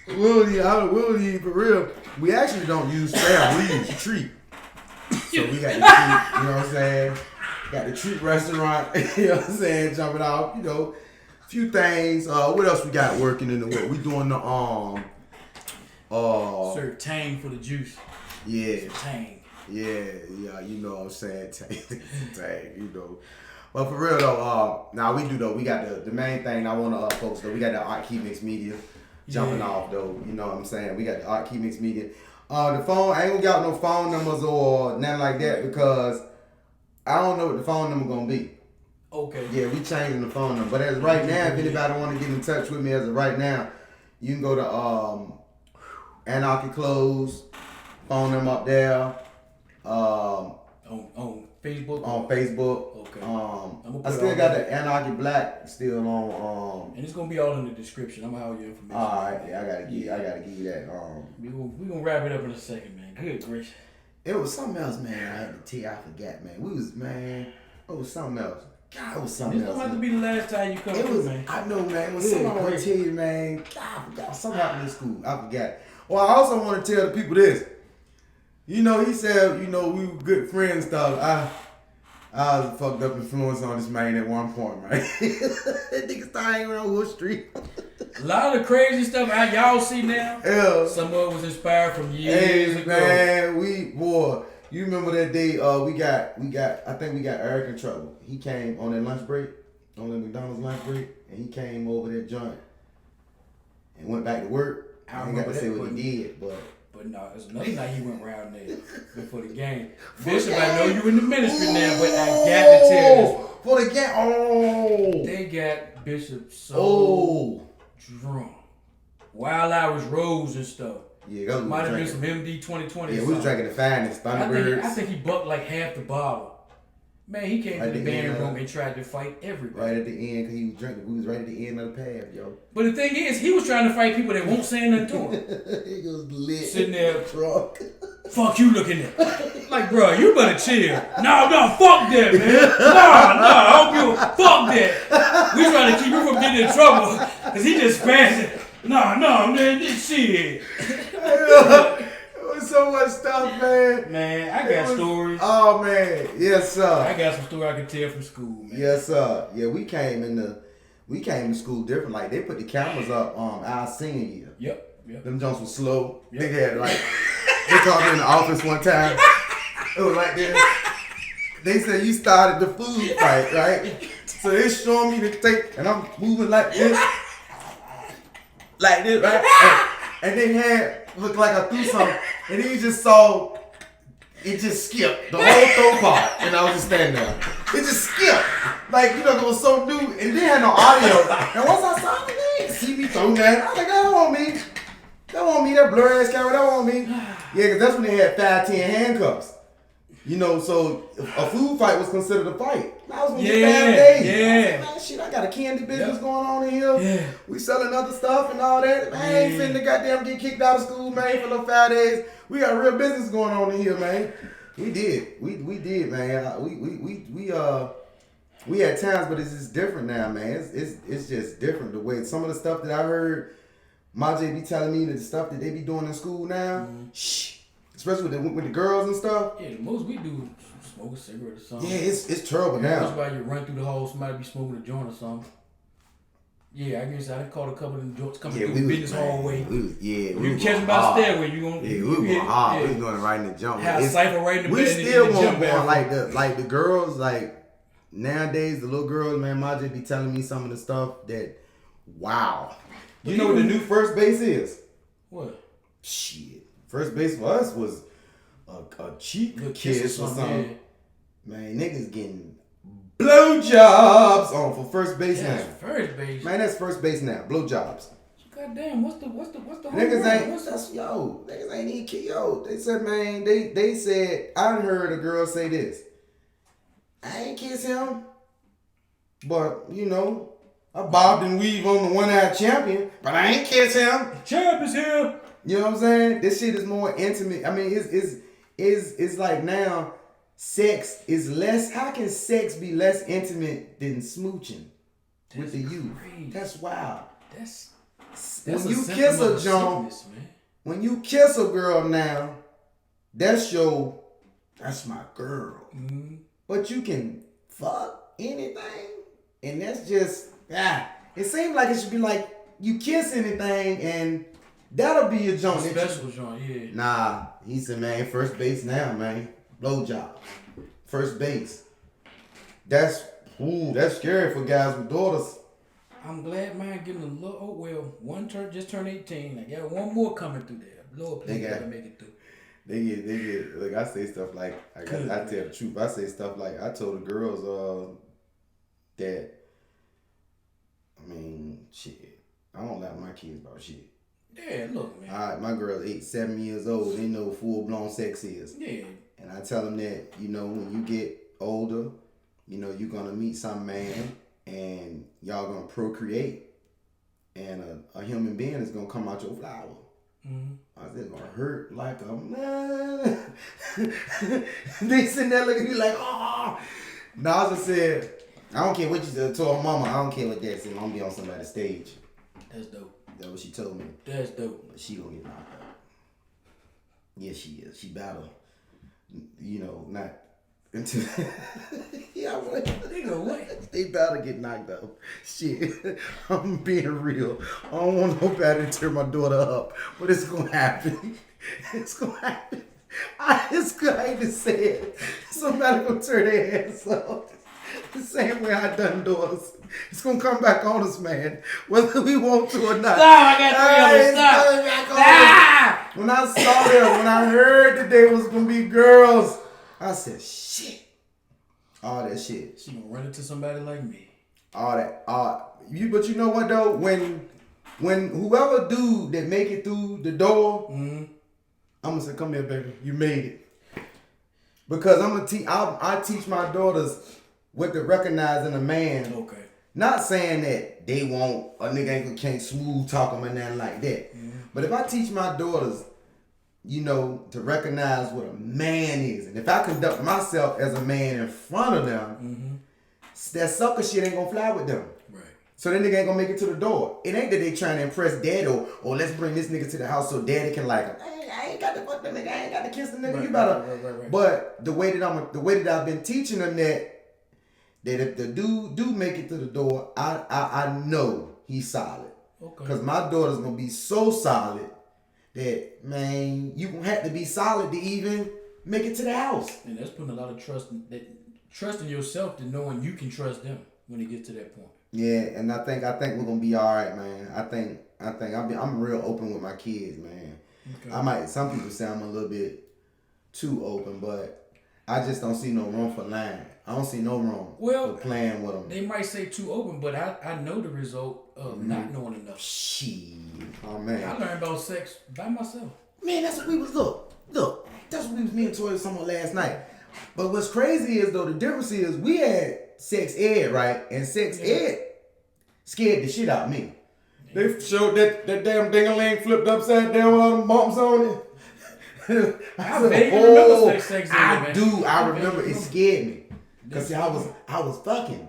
We'll eat for real. We actually don't use spam, we use treat. So we got the treat, you know what I'm saying? Got the treat restaurant, you know what I'm saying, jumping off, a few things. What else we got working in the way? We doing the Sir, tang for the juice. Yeah. Tang. Yeah, you know what I'm saying, tang, But for real though, now we do though, we got the main thing I wanna focus though, we got the Art Key Mix Media jumping off though, you know what I'm saying? We got the Art Key Mix Media. The phone, I ain't gonna got no phone numbers or nothing like that because I don't know what the phone number gonna be. Okay. Yeah, we changing the phone number. But as right now, if anybody want to get in touch with me as of right now, you can go to Anarchy Clothes, phone them up there. On Facebook. On Facebook. Okay. I still got the Anarchy Black still on. And it's gonna be all in the description. I'm gonna have your information. All right, yeah, I gotta give you that. We gonna wrap it up in a second, man. Good gracious. It was something else, man. I had to tell you, I forgot, man. It was something else. God, it was something else. This don't have to be the last time you come through, man. I know, man. It was something I want to tell you, man. God, I forgot. Something happened in school. I forgot. Well, I also want to tell the people this. He said, we were good friends and stuff. I was a fucked up influence on this man at one point, right? That nigga started hanging around Wood Street. A lot of crazy stuff y'all see now. Yeah. Some of it was inspired from years ago. Man, you remember that day? I think we got Eric in trouble. He came on that lunch break, on the McDonald's lunch break, and he came over that joint and went back to work. I ain't got to say what he did, but no, there's another night he went around there before the game. Bishop, I know you in the ministry now, but I got to tell this. For the game, they got Bishop so drunk. Wild Hours Rose and stuff. Yeah, might have been some MD 2020. Yeah, we was drinking the finest Thunderbirds. I think he bucked like half the bottle. Man, he came to the band room and tried to fight everybody. Right at the end, because he was drinking. We was right at the end of the path, yo. But the thing is, he was trying to fight people that won't say nothing to him. He was lit. Sitting there drunk. Fuck you looking at. Like, bro, you better chill. No, fuck that, man. No, I don't give a fuck that. We trying to keep you from getting in trouble. Because he just spazzing. No, man, this shit. So much stuff, man. Man, I got stories. Oh, man. Yes, sir. I got some stories I can tell from school, man. Yes, sir. Yeah, we came to school different. Like, they put the cameras up our senior year. Yep. Them jumps were slow. Yep. They had, like, they called me in the office one time. It was like this. They said, you started the food fight, right? So they showing me the tape, and I'm moving like this. Like this, right? And they had, looked like I threw something, and then you just saw, it just skipped, the whole throw part, and I was just standing there. It just skipped. Like, it was so new, and they had no audio. And once I saw the thing, see me throw that. I was like, that don't want me. That want me. That blur ass camera. That want me. Yeah, because that's when they had 5-10 handcuffs. You know, so a food fight was considered a fight. I was gonna get 5 days. Yeah. Man, shit, I got a candy business going on in here. Yeah. We selling other stuff and all that. Man, I ain't finna goddamn get kicked out of school, man, for no 5 days. We got real business going on in here, man. We did. We did, man. We had times, but it's just different now, man. It's just different. The way some of the stuff that I heard my J be telling me, the stuff that they be doing in school now, shh. Especially with the girls and stuff. Yeah, the most we do is smoke a cigarette or something. Yeah, it's terrible now. That's why you run through the hall, somebody be smoking a joint or something. Yeah, I guess I caught a couple of them joints coming through the business hallway. You catch them by the stairway, you gonna. Yeah, we were hard. We was doing it right in the jump. Have a cipher right in the bed. We still won't go like the girls, like nowadays, the little girls, man, my J be telling me some of the stuff that, wow. You know what the new first base is? What? Shit. First base for us was a cheek kiss or something. Yeah. Man, niggas getting blowjobs on for first base now. That's first base. Man, that's first base now. Blowjobs. Goddamn, what's the niggas ain't niggas ain't even kiss. Yo, they said, man, they said, I heard a girl say this. I ain't kiss him, but you know, I bobbed and weaved on the one-eyed champion, but I ain't kiss him. The champ is here. You know what I'm saying? This shit is more intimate. I mean, it's like now, sex is less. How can sex be less intimate than smooching with the youth? Crazy. That's wild. That's when you kiss a John. When you kiss a girl now, that's my girl. Mm-hmm. But you can fuck anything, and that's just It seems like it should be like you kiss anything and. That'll be your joint. Special joint, yeah. Nah, he said, man, first base now, man. Blowjob. First base. That's scary for guys with daughters. I'm glad mine getting a little, one just turned 18. I got one more coming through there. Lord, please let me make it through. They get, like I say stuff like, I tell the truth. I say stuff like, I told the girls that, I mean, shit, I don't lie to my kids about shit. Yeah, look, man. All right, my girl's 7 years old. They know full-blown sex is. Yeah. And I tell them that, you know, when you get older, you know, you're going to meet some man and y'all going to procreate. And a human being is going to come out your flower. Mm-hmm. I said, it's going to hurt like a man. They sitting there looking at me like, oh. Now I just said, I don't care what you told mama. I don't care what that said. I'm going to be on somebody's stage. That's dope. That's what she told me. That's dope. But she gonna get knocked out. Yeah, she is. She battle. You know, not into. Yeah, what? Nigga, what? They battle get knocked out. Shit, I'm being real. I don't want nobody to tear my daughter up, but it's gonna happen. It's gonna happen. I hate to say it. Somebody gonna tear their ass up. The same way I done daughters. It's gonna come back on us, man. Whether we want to or not. Stop! I got 3 of them. Stop! When I saw them, when I heard that they was gonna be girls, I said, shit. All that shit. She gonna run into somebody like me. All that. But you know what though? When whoever dude that make it through the door, I'm gonna say, come here, baby. You made it. Because I'm gonna I teach my daughters what to recognize in a man. Okay. Not saying that they won't, a nigga can't smooth talk them and nothing like that. Mm-hmm. But if I teach my daughters, you know, to recognize what a man is, and if I conduct myself as a man in front of them, that sucker shit ain't gonna fly with them. Right. So that nigga ain't gonna make it to the door. It ain't that they trying to impress dad or let's bring this nigga to the house so daddy can like him. I ain't got to fuck the nigga. I ain't got to kiss the nigga. Right, you better. Right. But the way that I've been teaching them that if the dude do make it to the door, I know he's solid. Okay. Because my daughter's gonna be so solid that, man, you gonna have to be solid to even make it to the house. And that's putting a lot of trust in yourself to knowing you can trust them when it gets to that point. Yeah, and I think we're gonna be all right, man. I think I'm real open with my kids, man. Okay. Some people say I'm a little bit too open, but I just don't see no room for lying. I don't see no room for playing with them. They might say too open, but I know the result of not knowing enough. Shit. Oh, man. I learned about sex by myself. Man, that's what we was, look, that's what we was me and Toy someone last night. But what's crazy is, though, the difference is we had sex ed, right? And sex ed scared the shit out of me. They showed that damn ding-a-ling flipped upside down with all them bumps on it. I vaguely remember sex ed, I man. do. I remember it scared me. Because I was fucking.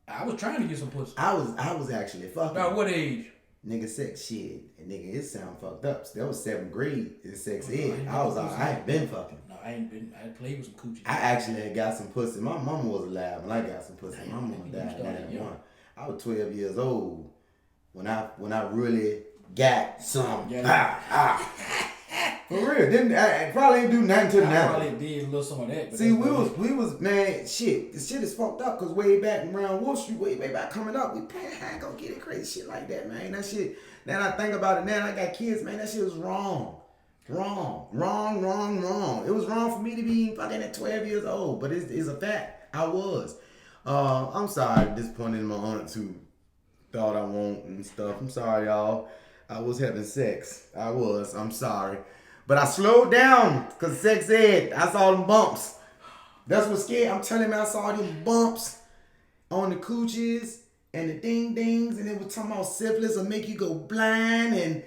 I was trying to get some pussy. I was actually fucking. About what age? Nigga, sex shit. And nigga, it sound fucked up. That was 7th grade in sex ed. I ain't been fucking. No, I ain't been. I played with some coochie. I actually had got some pussy. My mama was alive when I got some pussy. My mama died in one. I was 12 years old when I really got some. For real. Didn't I probably ain't do nothing to now. I probably did a little some of that. See, we was man, shit. This shit is fucked up because way back around Wall Street, way back coming up, I ain't gonna get it crazy shit like that, man. That shit. Now I think about it now, I got kids, man. That shit was wrong. Wrong. It was wrong for me to be fucking at 12 years old, but it's a fact. I was. I'm sorry, disappointed in my aunt too. Thought I won't and stuff. I'm sorry, y'all. I was having sex. I'm sorry. But I slowed down because sex ed, I saw them bumps. That's what scared. I'm telling you, I saw them bumps on the coochies and the ding-dings, and it was talking about syphilis will make you go blind, and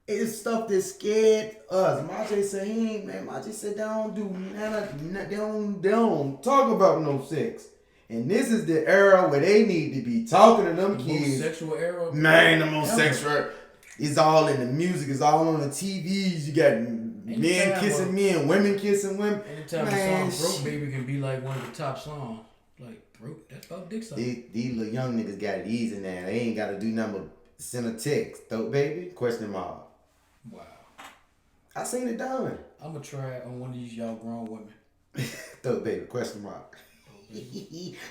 it's stuff that scared us. Majay said, Majay said, they don't do nothing. They don't talk about no sex. And this is the era where they need to be talking to them kids. The most sexual era? Man, the most sexual. It's all in the music. It's all on the TVs. You got men kissing men, women kissing women. Anytime a song Broke Baby can be like one of the top songs. Like, Broke, that's about dick songs. These little young niggas got it easy now. They ain't got to do nothing but send a text. Dope baby? Question mark. Wow. I seen it done. I'm going to try it on one of these y'all grown women. Dope baby? Question mark.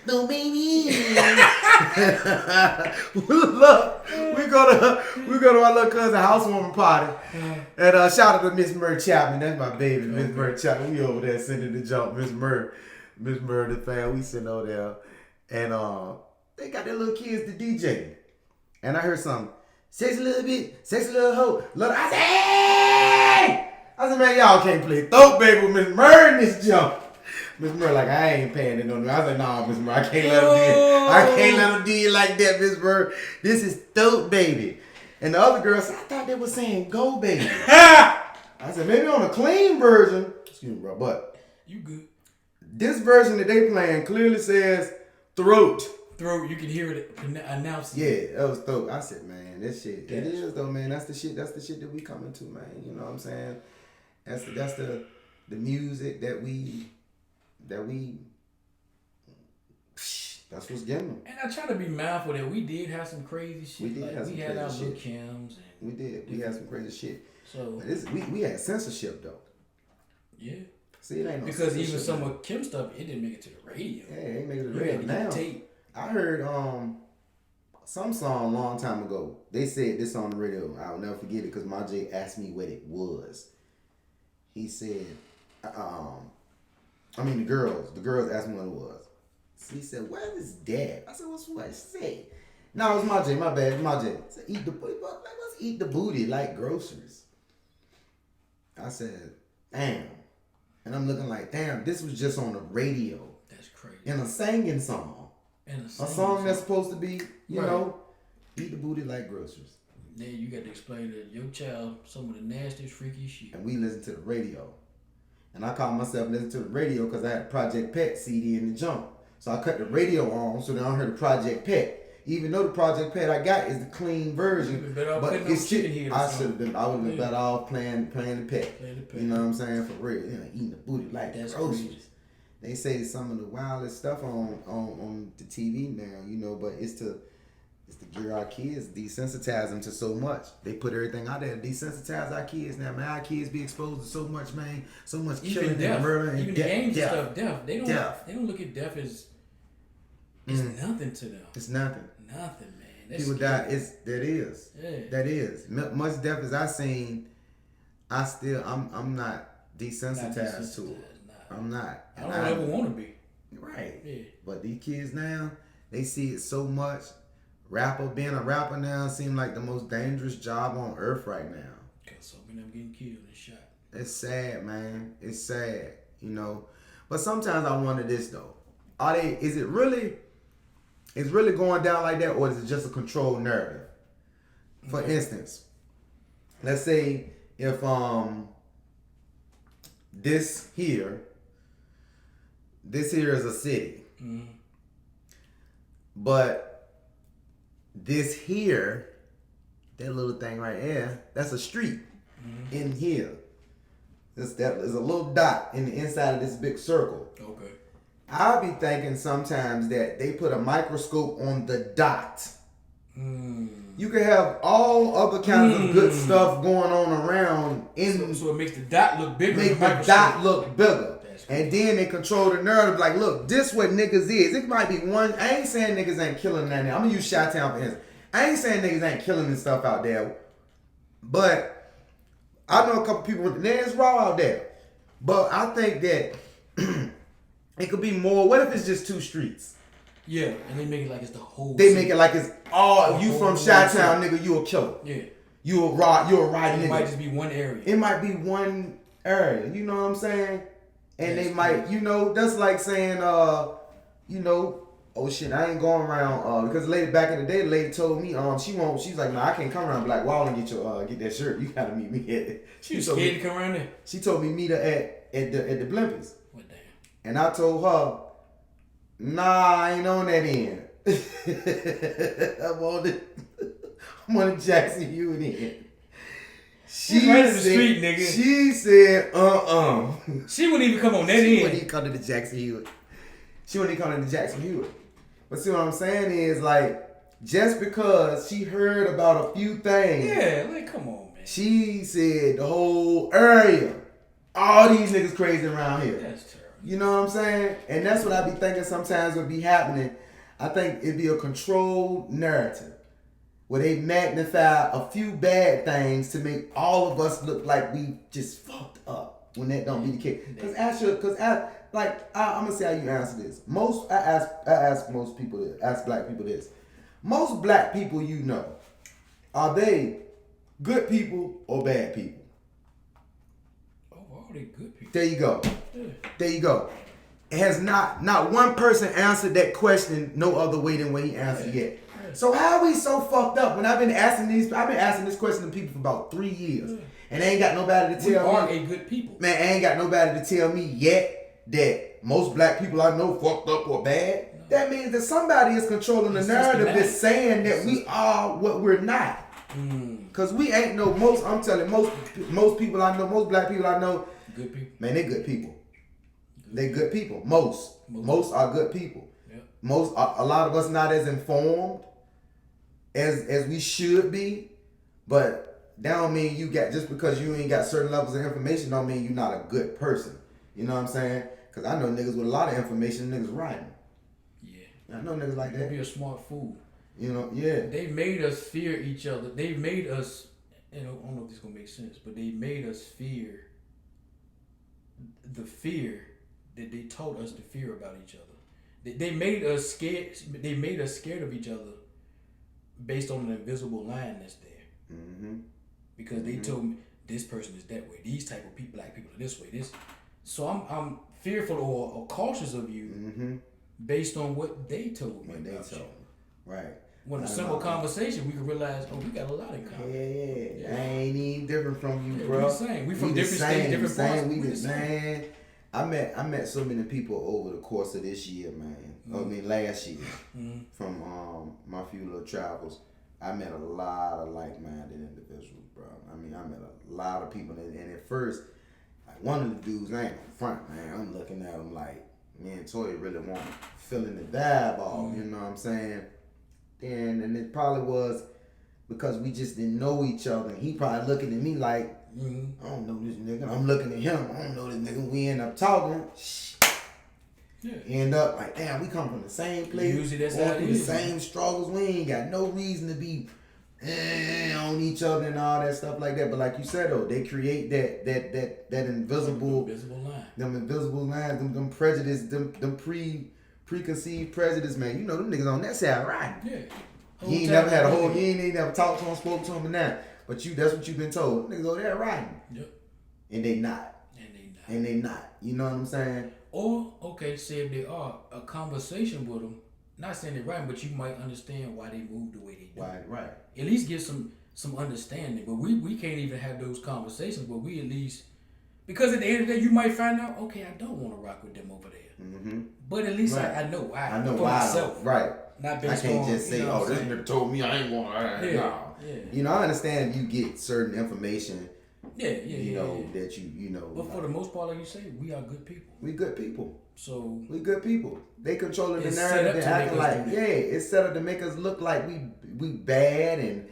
No baby. Look, we go to our little cousin housewarming party, and shout out to Miss Murray Chapman. That's my baby, Miss Murray Chapman. We over there sending the jump, Miss Murray, the fan. We sitting over there, and they got their little kids to DJ, and I heard something, sexy little bit, sexy little hoe. I said, hey! I said, man, y'all can't play Dope Baby with Miss Murray in this jump. Miss Murray like, I ain't paying it no more. I said, nah, Miss Murray, I can't let him do it. I can't let him do it like that, Miss Murray. This is Dope Baby. And the other girl said, I thought they were saying Go Baby. I said, maybe on a clean version. Excuse me, bro, but you good. This version that they playing clearly says throat. Throat, you can hear it announcing. Yeah, that was throat. I said, man, this shit. It is though, man. That's the shit that we coming to, man. You know what I'm saying? That's the music that we that's what's getting them. And I try to be mindful that we did have some crazy shit. We did have some crazy our shit. little Kims. We did. We had some crazy shit. So we had censorship though. Yeah. See, it ain't no because even some of Kim stuff, it didn't make it to the radio. Yeah, it ain't make it to the radio. Now, I heard some song a long time ago. They said this on the radio. I'll never forget it because my J asked me what it was. He said, the girls asked me what it was. So he said, where is Dad? I said, what's what? She said, no, it was my J, my bad, my J. I said, eat the booty, let's eat the booty like groceries. I said, damn. And I'm looking like, damn, this was just on the radio. That's crazy. In a singing song. A song that's supposed to be, you know, eat the booty like groceries. Then you got to explain to your child some of the nastiest, freaky shit. And we listen to the radio. And I call myself listening to the radio because I had Project Pet CD in the jump. So I cut the radio on so they don't hear the Project Pet. Even though the Project Pet I got is the clean version. But it's shit. I would have been better off playing the pet. You know what I'm saying? For real. You know, eating the booty like that's groceries. They say some of the wildest stuff on the TV now, you know, but it's to gear our kids, desensitize them to so much. They put everything out there to desensitize our kids now. Man, our kids be exposed to so much, man. So much killing and murder and even death. Games and stuff, death. They don't look at death as it's nothing to them. It's nothing. Nothing, man. That's people scary. die. That is. Much death as I seen, I'm not desensitized to it. Nah. I'm not. I don't ever want to be. Right. Yeah. But these kids now, they see it so much. being a rapper now seems like the most dangerous job on earth right now. Cause so many of them getting killed and shot. It's sad, man. It's sad, you know. But sometimes I wonder this though: is it really going down like that, or is it just a controlled narrative? For instance, let's say if this here is a city, but this here, that little thing right here, that's a street in here. There's a little dot in the inside of this big circle. Okay. I'll be thinking sometimes that they put a microscope on the dot. You can have all other kinds of good stuff going on around so it makes the dot look bigger. Make the dot look bigger. And then they control the narrative like, look, this what niggas is. It might be one. I ain't saying niggas ain't killing that. I'm gonna use Chi-Town for instance. I ain't saying niggas ain't killing and stuff out there. But I know a couple people, it's raw out there. But I think that it could be more. What if it's just two streets? Yeah, and they make it like it's the whole They city. make it like it's all, you from Chi-Town, nigga, you a killer. Yeah. You a riding nigga. It might just be one area. It might be one area. You know what I'm saying? And That's they might, crazy. you know, that's like saying, you know, oh shit, I ain't going around, because the lady back in the day, the lady told me, she's like, nah, I can't come around Black Wall and get that shirt. You gotta meet me at it. She was scared to come around there? She told me meet her at the Blimpers. What damn? And I told her, nah, I ain't on that end. I'm on the Jackson Hewitt end. She right in the street, nigga. She said, She wouldn't even come on that She end. wouldn't even come to the Jackson Hewitt. She wouldn't even come to the Jackson Hewitt. But see what I'm saying is like, just because she heard about a few things. Yeah, like come on, man. She said the whole area, all these niggas crazy around here. That's terrible. You know what I'm saying? And that's what I be thinking sometimes would be happening. I think it'd be a controlled narrative where they magnify a few bad things to make all of us look like we just fucked up when that don't be the case. I'm gonna say how you answer this. I ask most people this, ask black people this. Most black people you know, are they good people or bad people? Oh, they good people. There you go. Yeah. There you go. It has not one person answered that question no other way than what he answered yet. Yeah. So how are we so fucked up when I've been asking this question to people for about 3 years. And they ain't got nobody to tell me. We are a good people. Man, I ain't got nobody to tell me yet that most black people I know fucked up or bad. No. That means that somebody is controlling the narrative that's saying that we are what we're not. Cause we ain't no I'm telling most people I know, most black people I know, good people. Man, they good people. They good people. Most are good people. Yep. A lot of us not as informed as we should be, but that don't mean you got, just because you ain't got certain levels of information don't mean you're not a good person. You know what I'm saying? Because I know niggas with a lot of information, niggas writing. Yeah. I know niggas like that. Be a smart fool. You know, yeah. They made us fear each other. They made us, I don't know if this is going to make sense, but they made us fear the fear that they taught us to fear about each other. They made us scared. They made us scared of each other based on an invisible line that's there. Because they told me this person is that way. These type of people, black people, are this way. So I'm fearful or cautious of you based on what they told me. Right. When a simple conversation, we can realize, we got a lot in common. Yeah. I ain't even different from you, bro. We the same. We from different states, different parts. We the same. I met so many people over the course of this year, man. I mean, last year, from my few little travels. I met a lot of like-minded individuals, bro. I mean, I met a lot of people, and at first, like one of the dudes, I ain't in front, man. I'm looking at him like, me and Toya really want feeling the vibe off, you know what I'm saying? And it probably was because we just didn't know each other. And he probably looking at me like, I don't know this nigga. I'm looking at him. I don't know this nigga. We end up talking. Yeah. End up like, damn, we come from the same place. Usually that's going how it through is. the same struggles. We ain't got no reason to be on each other and all that stuff like that. But like you said though, they create that invisible line. Them invisible lines, them prejudice, them preconceived prejudice, man. You know them niggas on that side, right? Yeah. You ain't never had a whole. You ain't never talked to him, spoke to him, and that. But that's what you've been told. Niggas over there riding. Yep. And they not. You know what I'm saying? Or okay, say if they are a conversation with them, not saying they're right, but you might understand why they move the way they do. Right. At least get some understanding. But we can't even have those conversations. But we at least, because at the end of the day, you might find out, okay, I don't want to rock with them over there. Mm-hmm. But at least I know. I know for why. Myself. Right. Not based I can't on, just say, oh, this nigga told me I ain't want to. No. Yeah. You know, I understand if you get certain information. You know that you know. But for the most part, like you say, we are good people. We good people. So we good people. They controlling the narrative. They acting like it's set up to make us look like we bad and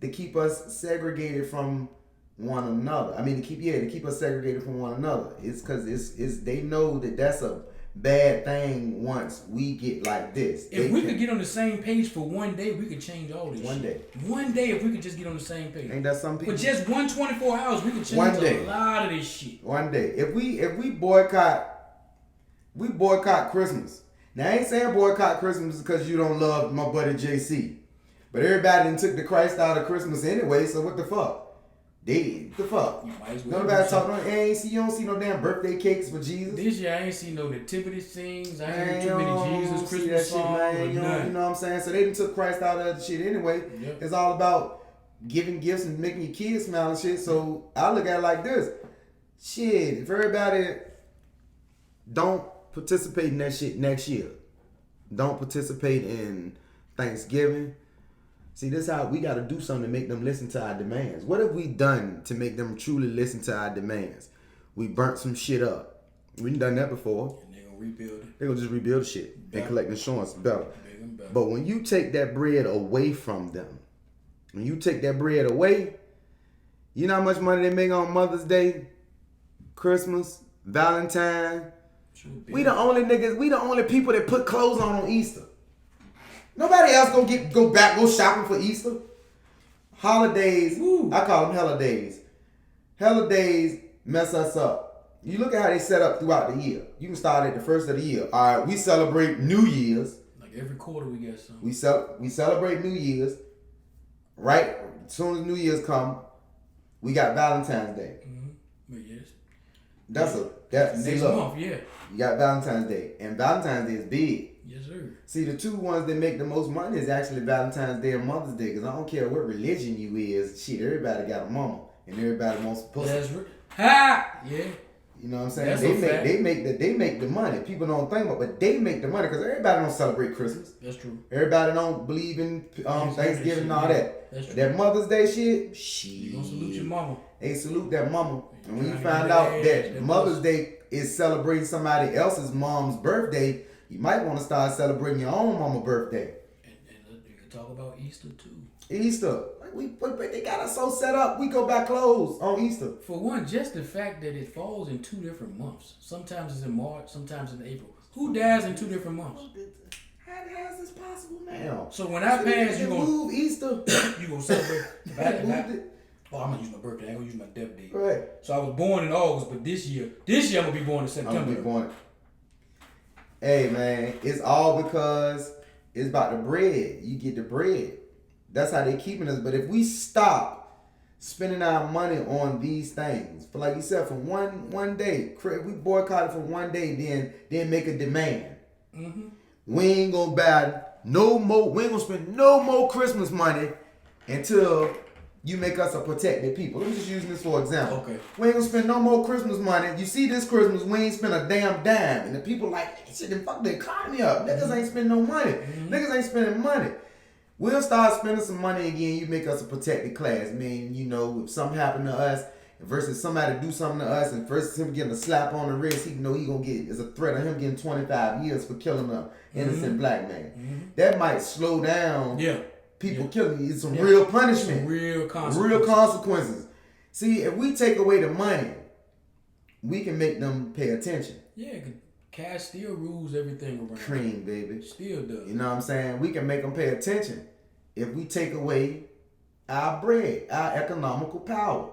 to keep us segregated from one another. I mean to keep us segregated from one another. It's because it's they know that that's a bad thing once we get like this. If we could get on the same page for one day, we could change all this. One day, if we could just get on the same page. Ain't that some people? For just 24 hours, we could change a lot of this shit. One day, if we boycott Christmas. Now I ain't saying boycott Christmas because you don't love my buddy JC, but everybody done took the Christ out of Christmas anyway. So what the fuck? What the fuck? Nobody talking. You don't see no damn birthday cakes for Jesus. This year I ain't seen no nativity scenes. I ain't heard too many Jesus Christmas songs. You know what I'm saying? So they done took Christ out of the shit anyway. Yep. It's all about giving gifts and making your kids smile and shit. So I look at it like this. Shit, if everybody don't participate in that shit next year, don't participate in Thanksgiving. See, this is how we got to do something to make them listen to our demands. What have we done to make them truly listen to our demands? We burnt some shit up. We done that before. And they gonna rebuild it. They gonna just rebuild the shit and collect insurance better. But when you take that bread away from them, when you take that bread away, you know how much money they make on Mother's Day, Christmas, Valentine. We the only niggas. We the only people that put clothes on Easter. Nobody else go shopping for Easter. Holidays, I call them holidays. Holidays mess us up. You look at how they set up throughout the year. You can start at the first of the year. All right, we celebrate New Year's. Like every quarter we get something. We celebrate New Year's. Right? As soon as New Year's come, we got Valentine's Day. Mm-hmm. Yes. That's next month, yeah. You got Valentine's Day. And Valentine's Day is big. Yes, sir. See, the two ones that make the most money is actually Valentine's Day and Mother's Day. Because I don't care what religion you is. Shit, everybody got a mama. And everybody wants a pussy. That's right. Ha! Yeah. You know what I'm saying? They make the money. People don't think about it, but they make the money. Because everybody don't celebrate Christmas. That's true. Everybody don't believe in Thanksgiving and all that. That's true. That Mother's Day shit, you gonna salute your mama. They salute that mama. And when you find out that Mother's Day is celebrating somebody else's mom's birthday, you might want to start celebrating your own mama's birthday. And you can talk about Easter too. Easter. They got us so set up, we go buy clothes on Easter. For one, just the fact that it falls in 2 different months. Sometimes it's in March, sometimes in April. Who dies in 2 different months? How is this possible now? So when I pass, you gonna move Easter. You gonna celebrate. I'm gonna use my birthday. I ain't gonna use my death date. Right. So I was born in August, but this year I'm gonna be born in September. I'm gonna be born. Hey man, it's all because it's about the bread. You get the bread. That's how they keeping us. But if we stop spending our money on these things, for like you said, for one day, we boycott it for one day, then make a demand. Mm-hmm. We ain't gonna buy no more. We ain't gonna spend no more Christmas money until you make us a protected people. Let me just use this for example. Okay. We ain't gonna spend no more Christmas money. You see this Christmas, we ain't spend a damn dime. And the people like, shit, then fuck the economy up. Niggas ain't spending no money. Niggas ain't spending money. We'll start spending some money again. You make us a protected class. I mean, you know, if something happened to us, versus somebody do something to us, and versus him getting a slap on the wrist, he know he gonna get, is a threat of him getting 25 years for killing an innocent black man. That might slow down people killing. It's some real punishment. Some real consequences. See, if we take away the money, we can make them pay attention. Yeah, cash still rules everything around. Cream, baby. Still does. You know what I'm saying? We can make them pay attention if we take away our bread, our economical power.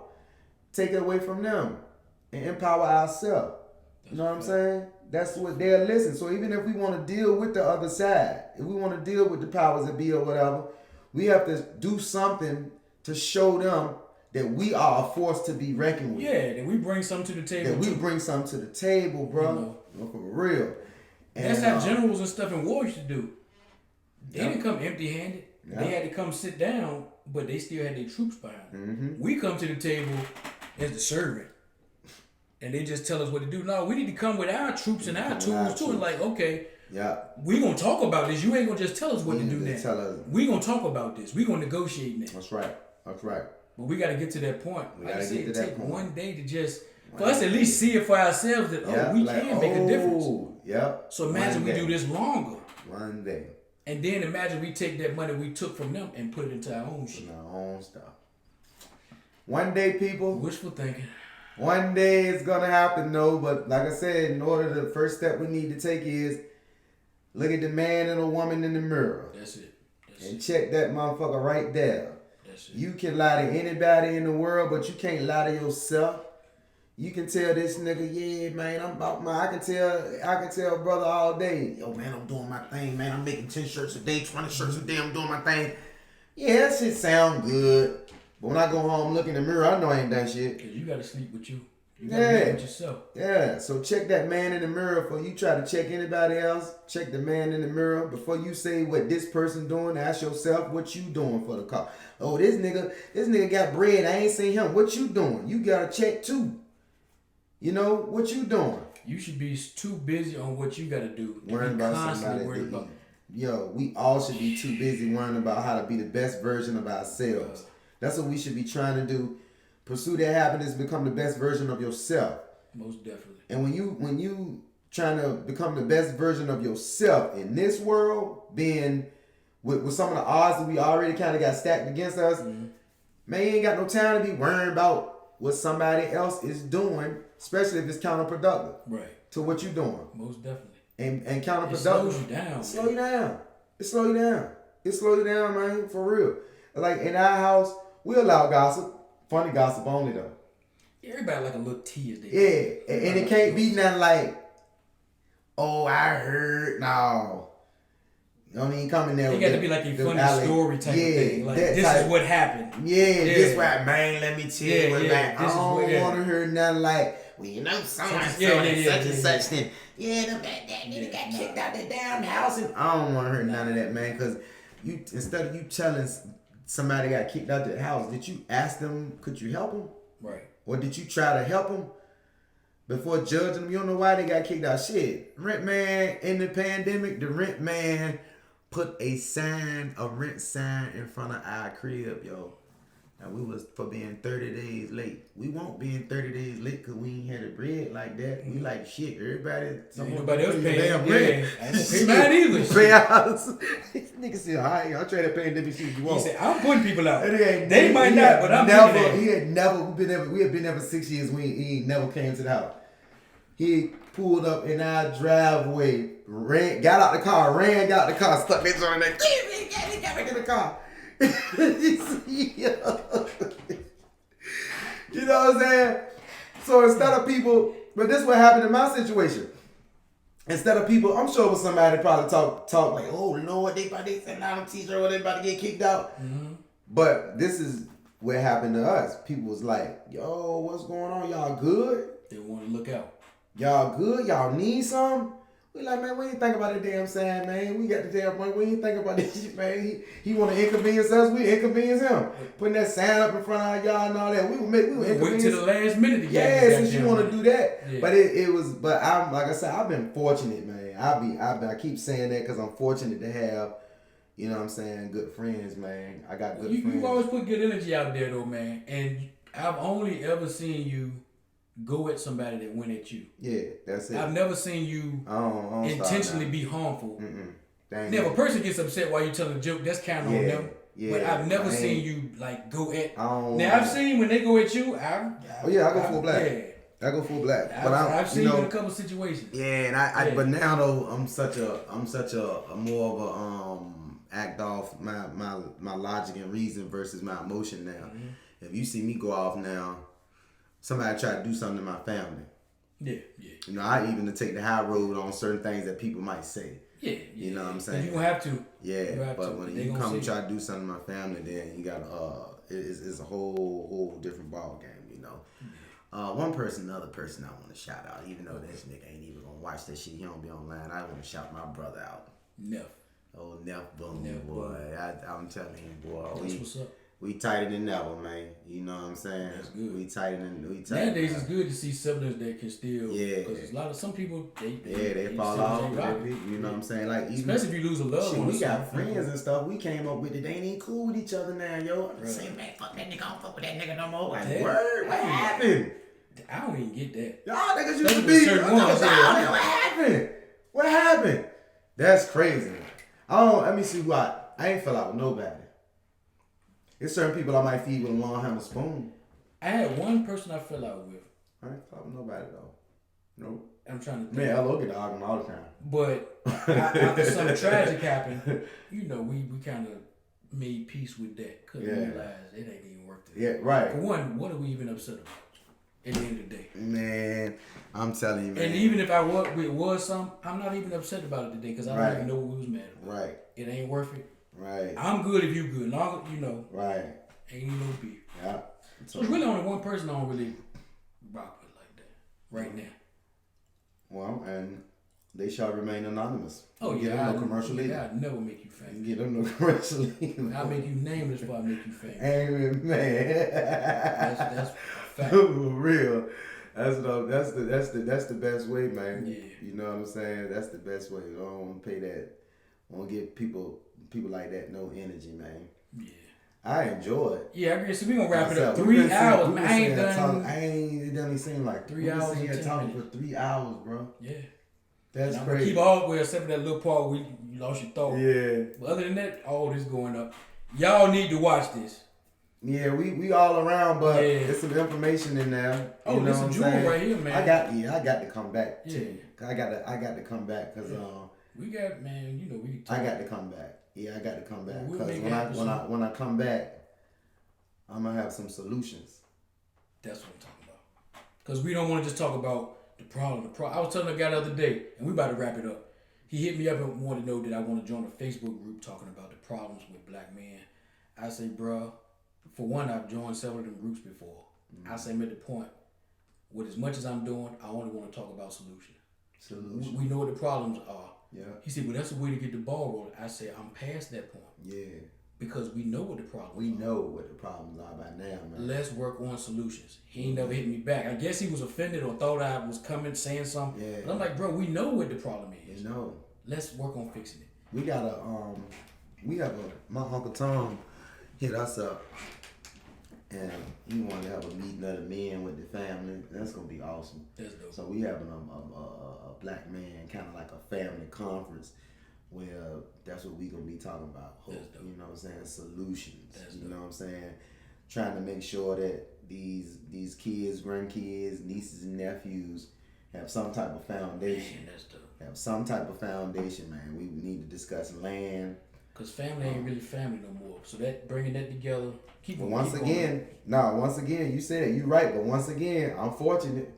Take it away from them and empower ourselves. You know what I'm saying? That's what they'll listen. So even if we want to deal with the other side, if we want to deal with the powers that be or whatever, We have to do something to show them that we are a force to be reckoned with. Yeah, that we bring something to the table. That we bring something to the table, bro. For real. And that's how generals and stuff in war used to do. They Yep. didn't come empty-handed. Yep. They had to come sit down, but they still had their troops behind them. We come to the table as the servant, and they just tell us what to do. No, we need to come with our troops and our tools too. And like, okay, we gonna talk about this. You ain't gonna just tell us what to do now. We gonna talk about this. We gonna negotiate now. That's right. That's right. But we gotta get to that point. We gotta get to that point. One day to just for us at least see it for ourselves that we can make a difference. Yep. So imagine we do this longer. One day. And then imagine we take that money we took from them and put it into our own shit. Our own stuff. One day, people. Wishful thinking. One day it's gonna happen, no. But like I said, in order, the first step we need to take is look at the man and the woman in the mirror. That's it. And check that motherfucker right there. That's it. You can lie to anybody in the world, but you can't lie to yourself. You can tell this nigga, yeah, man, I'm about my. I can tell brother all day, yo, man, I'm doing my thing, man. I'm making 10 shirts a day, 20 shirts a day. I'm doing my thing. Yeah, that shit sound good. But when I go home, look in the mirror, I know I ain't done shit. Cause you gotta sleep with you. You gotta live with yourself. Yeah. So check that man in the mirror before you try to check anybody else. Check the man in the mirror before you say what this person doing. Ask yourself what you doing for the car. Oh, this nigga got bread. I ain't seen him. What you doing? You gotta check too. You know, what you doing? You should be too busy on what you gotta do. Worrying about somebody. Yo, we all should be too busy worrying about how to be the best version of ourselves. That's what we should be trying to do. Pursue that happiness, become the best version of yourself. Most definitely. And when you trying to become the best version of yourself in this world, being with some of the odds that we already kind of got stacked against us, man, you ain't got no time to be worrying about what somebody else is doing, especially if it's counterproductive. Right. To what you doing. Most definitely. And counterproductive. It slows you down. It slow you down. It slow you down. It slow you down, man, for real. Like in our house, we allow gossip. Funny gossip only though. Everybody like a little tea as they Yeah. And it can't be nothing like, oh, I heard. No. You don't even come in there. It got to be like a funny story type of thing. Like, this is what happened. Yeah, this right, man. Let me tell you what happened. I don't want to hear nothing like, well, you know, such and such thing. Yeah, that nigga got kicked out the damn house. And I don't want to hear none of that, man. Because you, instead of you telling somebody got kicked out the house, did you ask them, could you help them? Right. Or did you try to help them? Before judging them, you don't know why they got kicked out. Shit. Rent man, in the pandemic, the rent man put a rent sign in front of our crib, yo. Now we was for being 30 days late. We won't be in 30 days late because we ain't had a bread like that. We like shit. Everybody, nobody else paying damn bread. I don't pay mine either. Pay house. Nigga said, all right, I'll try to pay them shit you want. He said, I'm putting people out. They might not, but I'm never. He had never. We had been there for 6 years. He ain't never came to the house. He pulled up in our driveway, got out the car, stuck his on there. Get back in the car. You know what I'm saying? So instead of people, but this is what happened in my situation. Instead of people, I'm sure with somebody probably talk like, oh Lord, they sent out a teacher or they about to get kicked out. Mm-hmm. But this is what happened to us. People was like, yo, what's going on? Y'all good? They want to look out. Y'all good? Y'all need some? We like, man, we ain't think about the damn sign, man. We got the damn money. We ain't think about this shit, man. He want to inconvenience us. We inconvenience him. Putting that sign up in front of y'all and all that. We inconvenience. Wait till the last minute to get yeah, since you want to do that. Yeah. But it was, but I'm, like I said, I've been fortunate, man. I keep saying that because I'm fortunate to have, you know what I'm saying, good friends, man. I got good friends. You always put good energy out there, though, man. And I've only ever seen you go at somebody that went at you. Yeah, that's it. I've never seen you intentionally be harmful. Now, if a person gets upset while you telling a joke, that's kind of on them. Yeah, but I've never seen you like go at. Now I've seen when they go at you. I go full black. Yeah. I go full black. But I've seen you in a couple situations. Yeah, and I but now though I'm such a more of a act off my logic and reason versus my emotion now. Mm-hmm. If you see me go off now, somebody try to do something to my family. Yeah. You know, I even to take the high road on certain things that people might say. Yeah. You know what I'm saying? You gonna have to. Yeah, but when you come try to do something to my family, then you gotta it's a whole different ball game, you know. Another person I want to shout out, even though this nigga ain't even gonna watch that shit, he don't be online. I want to shout my brother out. Neff. Oh, Neff Boom, boy. I'm telling you, boy. That's what's up. We tighter than ever, man. You know what I'm saying? That's good. We tighter than nowadays. It's good to see siblings that can still. Yeah. Because some people they fall off. You know what I'm saying? Like even, especially if you lose a loved one. We got friends and stuff. We came up with it. They ain't cool with each other now, yo. I'm saying, man, fuck that nigga. I don't fuck with that nigga no more. Like, word, what happened? I don't even get that. Y'all niggas used to be. What happened? What happened? That's crazy. Let me see I ain't fell out with nobody. There's certain people I might feed with a long handle spoon. I had one person I fell out with. I ain't fell out with nobody though. Nope. I'm trying to think. Man, I look at the argument all the time. But after something tragic happened, you know, we kind of made peace with that because we realized it ain't even worth it. Yeah, right. For one, what are we even upset about at the end of the day? Man, I'm telling you, man. And even if it was some, I'm not even upset about it today because I don't even know what we was mad about. Right. It ain't worth it. Right. I'm good if you good. Long you know. Right. Ain't no beef. Yeah. So it's really only one person I don't really rock with like that right now. Well, and they shall remain anonymous. Oh you yeah, get them no commercial either. I'd never make you famous. You get them no commercial either. I'll make you nameless before I make you famous. Amen, man. That's a fact. For real. That's the best way, man. Yeah. You know what I'm saying? That's the best way. I don't want to pay that. I want to give people like that no energy, man. Yeah. I enjoy it. Yeah, I agree. So we gonna wrap it up. 3 hours, man. I ain't done. It doesn't seem like 3 hours. We've been talking for 3 hours, bro. Yeah. That's now, crazy. Keep all the way except for that little part where you lost your thought. Yeah. But other than that, all this going up. Y'all need to watch this. Yeah, we all around, but there's some information in there. Oh, there's some jewel right here, man. I got to come back. Yeah. I got to come back because we got, man. You know we. I got to come back. Yeah, I got to come back because when I come back, I'm gonna have some solutions. That's what I'm talking about. Because we don't want to just talk about the problem. I was telling a guy the other day, and we about to wrap it up. He hit me up and wanted to know that I want to join a Facebook group talking about the problems with black men. I say, bro, for one, I've joined several of them groups before. I say, I'm at the point, with as much as I'm doing, I only want to talk about solutions. We know what the problems are. Yeah. He said, well, that's a way to get the ball rolling. I said, I'm past that point. Yeah. Because we know what the problems are. We know what the problems are by now, man. Let's work on solutions. He ain't never hit me back. I guess he was offended or thought I was coming saying something. Yeah. But I'm like, bro, we know what the problem is. We know. Let's work on fixing it. We got my Uncle Tom hit us up and he wanted to have a meeting of the men with the family. That's gonna be awesome. That's dope. So we having a black man kind of like a family conference where that's what we gonna be talking about. Hope, you know what I'm saying? Solutions. You know what I'm saying? Trying to make sure that these kids, grandkids, nieces and nephews have some type of foundation. Man, that's dope. Have some type of foundation, man. We need to discuss land. Cause family ain't really family no more. So that bringing that together, once again, you said it, you right, but once again, I'm fortunate.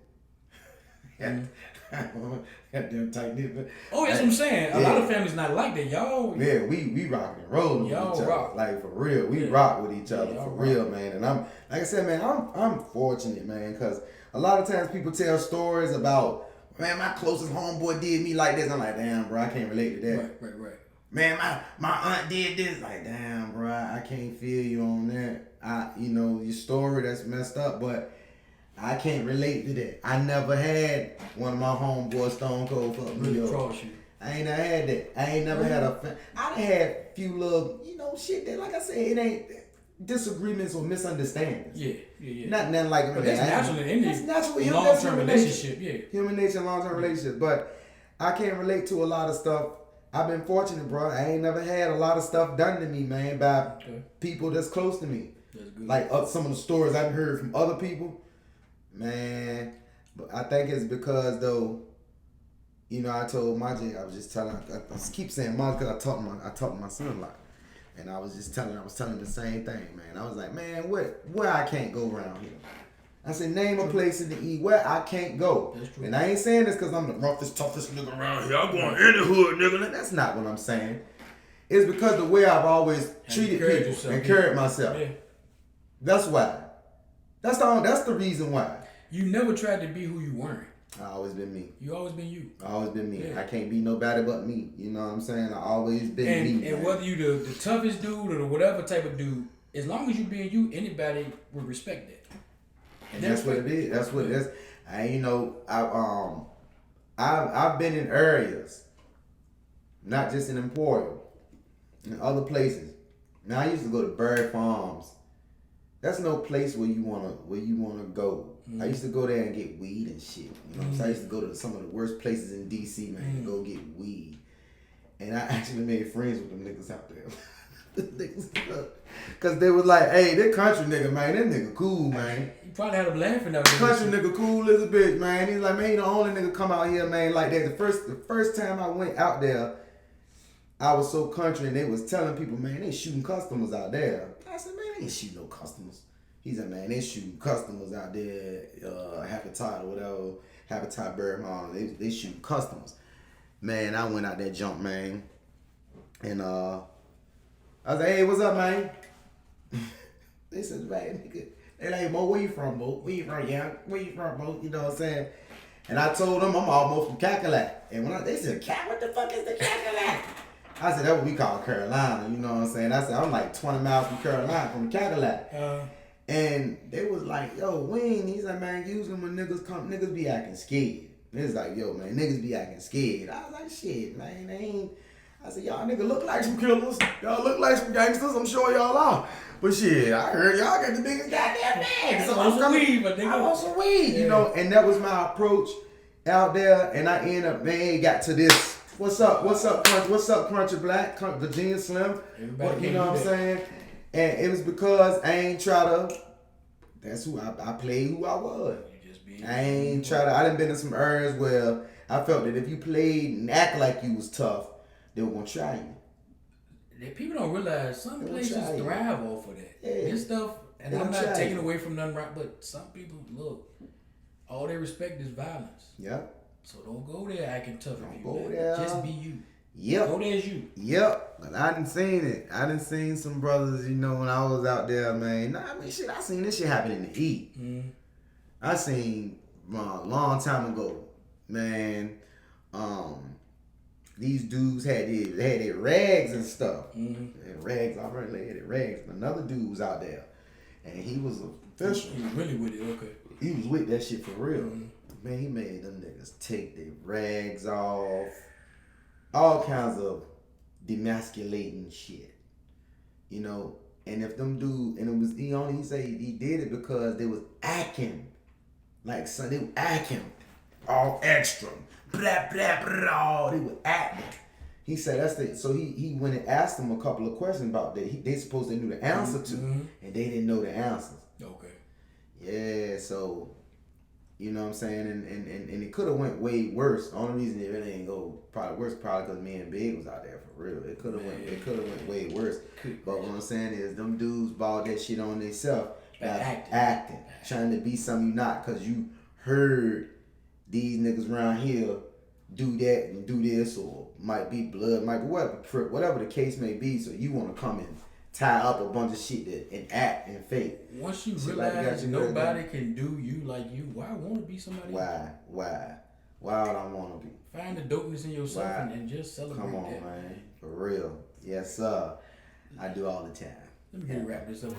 Goddamn tight knit. Oh, that's what I'm saying. A lot of families not like that, y'all. Yeah, we rock and roll with each other. Rock. Like for real, we rock with each other for real, man. And I'm like I said, man, I'm fortunate, man, because a lot of times people tell stories about, man, my closest homeboy did me like this. I'm like, damn, bro, I can't relate to that. Right. Man, my aunt did this. Like, damn, bro, I can't feel you on that. Your story, that's messed up, but I can't relate to that. I never had one of my homeboys stone cold fuck me up. I ain't never had that. I ain't never had I had a few little, shit that, like I said, it ain't disagreements or misunderstandings. Yeah. Nothing like that. That's natural in any long-term relationship. Yeah. Human nature, long-term relationships. But I can't relate to a lot of stuff. I've been fortunate, bro. I ain't never had a lot of stuff done to me, man, by people that's close to me. That's good. Like some of the stories I've heard from other people, man. But I think it's because, though, I told Majid, I was just telling, I keep saying Majid because I talk to my son a lot. And I was telling him the same thing, man. I was like, man, where I can't go around here? I said, name a place in the E where I can't go. That's true. And I ain't saying this because I'm the roughest, toughest nigga around here. I'm going any hood, nigga. That's not what I'm saying. It's because the way I've always treated people and carried myself. Yeah. That's why. That's the reason why. You never tried to be who you weren't. I always been me. You always been you. I always been me. Yeah. I can't be nobody but me. You know what I'm saying? I always been me. And whether you the toughest dude or the whatever type of dude, as long as you being you, anybody will respect that. And that's what it is. That's what it is. I've been in areas, not just in Emporia, in other places. Now I used to go to Bird Farms. That's no place where you wanna go. I used to go there and get weed and shit. You know what I'm saying? I used to go to some of the worst places in DC, man, to go get weed. And I actually made friends with them niggas out there. Cause they was like, hey, that country nigga, man, that nigga cool, man. You probably had them laughing out there. Country nigga cool as a bitch, man. He's like, man, he the only nigga come out here, man, like that. The first time I went out there, I was so country and they was telling people, man, they shooting customers out there. I said, man, they ain't shooting no customers. He said, man, they shooting customers out there, Habitat or whatever, Habitat Bird Farm. They shooting customers. Man, I went out there jump, man. And I was like, hey, what's up, man? They said, man, nigga. They like, Mo, where you from, Mo? Where you from, yeah? Where you from, Mo? You know what I'm saying? And I told them I'm almost from Cashapp. And when they said, what the fuck is the Cashapp? I said, that's what we call Carolina, you know what I'm saying? I said, I'm like 20 miles from Carolina, from Cashapp. And they was like, yo, Wayne, he's like, man, usually when niggas be acting scared. Niggas like, yo, man, niggas be acting scared. I was like, shit, man, they ain't. I said, y'all niggas look like some killers. Y'all look like some gangsters. I'm sure y'all are. But shit, I heard y'all got the biggest goddamn bag. So I'm some weed, but I want some weed, you know. And that was my approach out there. And I ended up, man, got to this. What's up, Crunchy Black, Virginia Slim. What, you know what I'm saying? And it was because I ain't try to. That's who I played who I was. I ain't try to. I done been in some areas where I felt that if you played and act like you was tough, they were gonna try you. People don't realize some places thrive off of that. Yeah. This stuff, and I'm not taking away from nothing right, but some people look. All they respect is violence. Yep. So don't go there acting tough. Don't go there. Just be you. Yep. Go there as you. Yep. But I done seen it. I done seen some brothers, you know, when I was out there, man. Nah, I mean, shit, I seen this shit happen in the E. Mm-hmm. I seen a long time ago, man. These dudes had their rags and stuff. Mm-hmm. They had rags already. They had their rags. Another dude was out there, and he was official. He was really with it. Okay. He was with that shit for real. Mm-hmm. Man, he made them niggas take their rags off. All kinds of demasculating shit, you know. And if them dude, and it was he said he did it because they was acting like they were acting all extra, blah blah blah. They were acting. He said that's the. So he went and asked them a couple of questions about that. They supposed they knew the answer to, and they didn't know the answers. Okay. Yeah, so. You know what I'm saying? And it could have went way worse. The only reason it really ain't go probably worse because me and Big was out there for real. It could have went way worse. But what I'm saying is them dudes balled that shit on themselves by acting. Trying to be something you not because you heard these niggas around here do that and do this or might be blood, might be whatever the case may be. So you want to come and tie up a bunch of shit and act and fake. Once you realize nobody can do you like you, why want to be somebody else? Why would I want to be? Find the dopeness in yourself and just celebrate. Come on, that. Man. For real. Yes, sir. I do all the time. Let me wrap this up.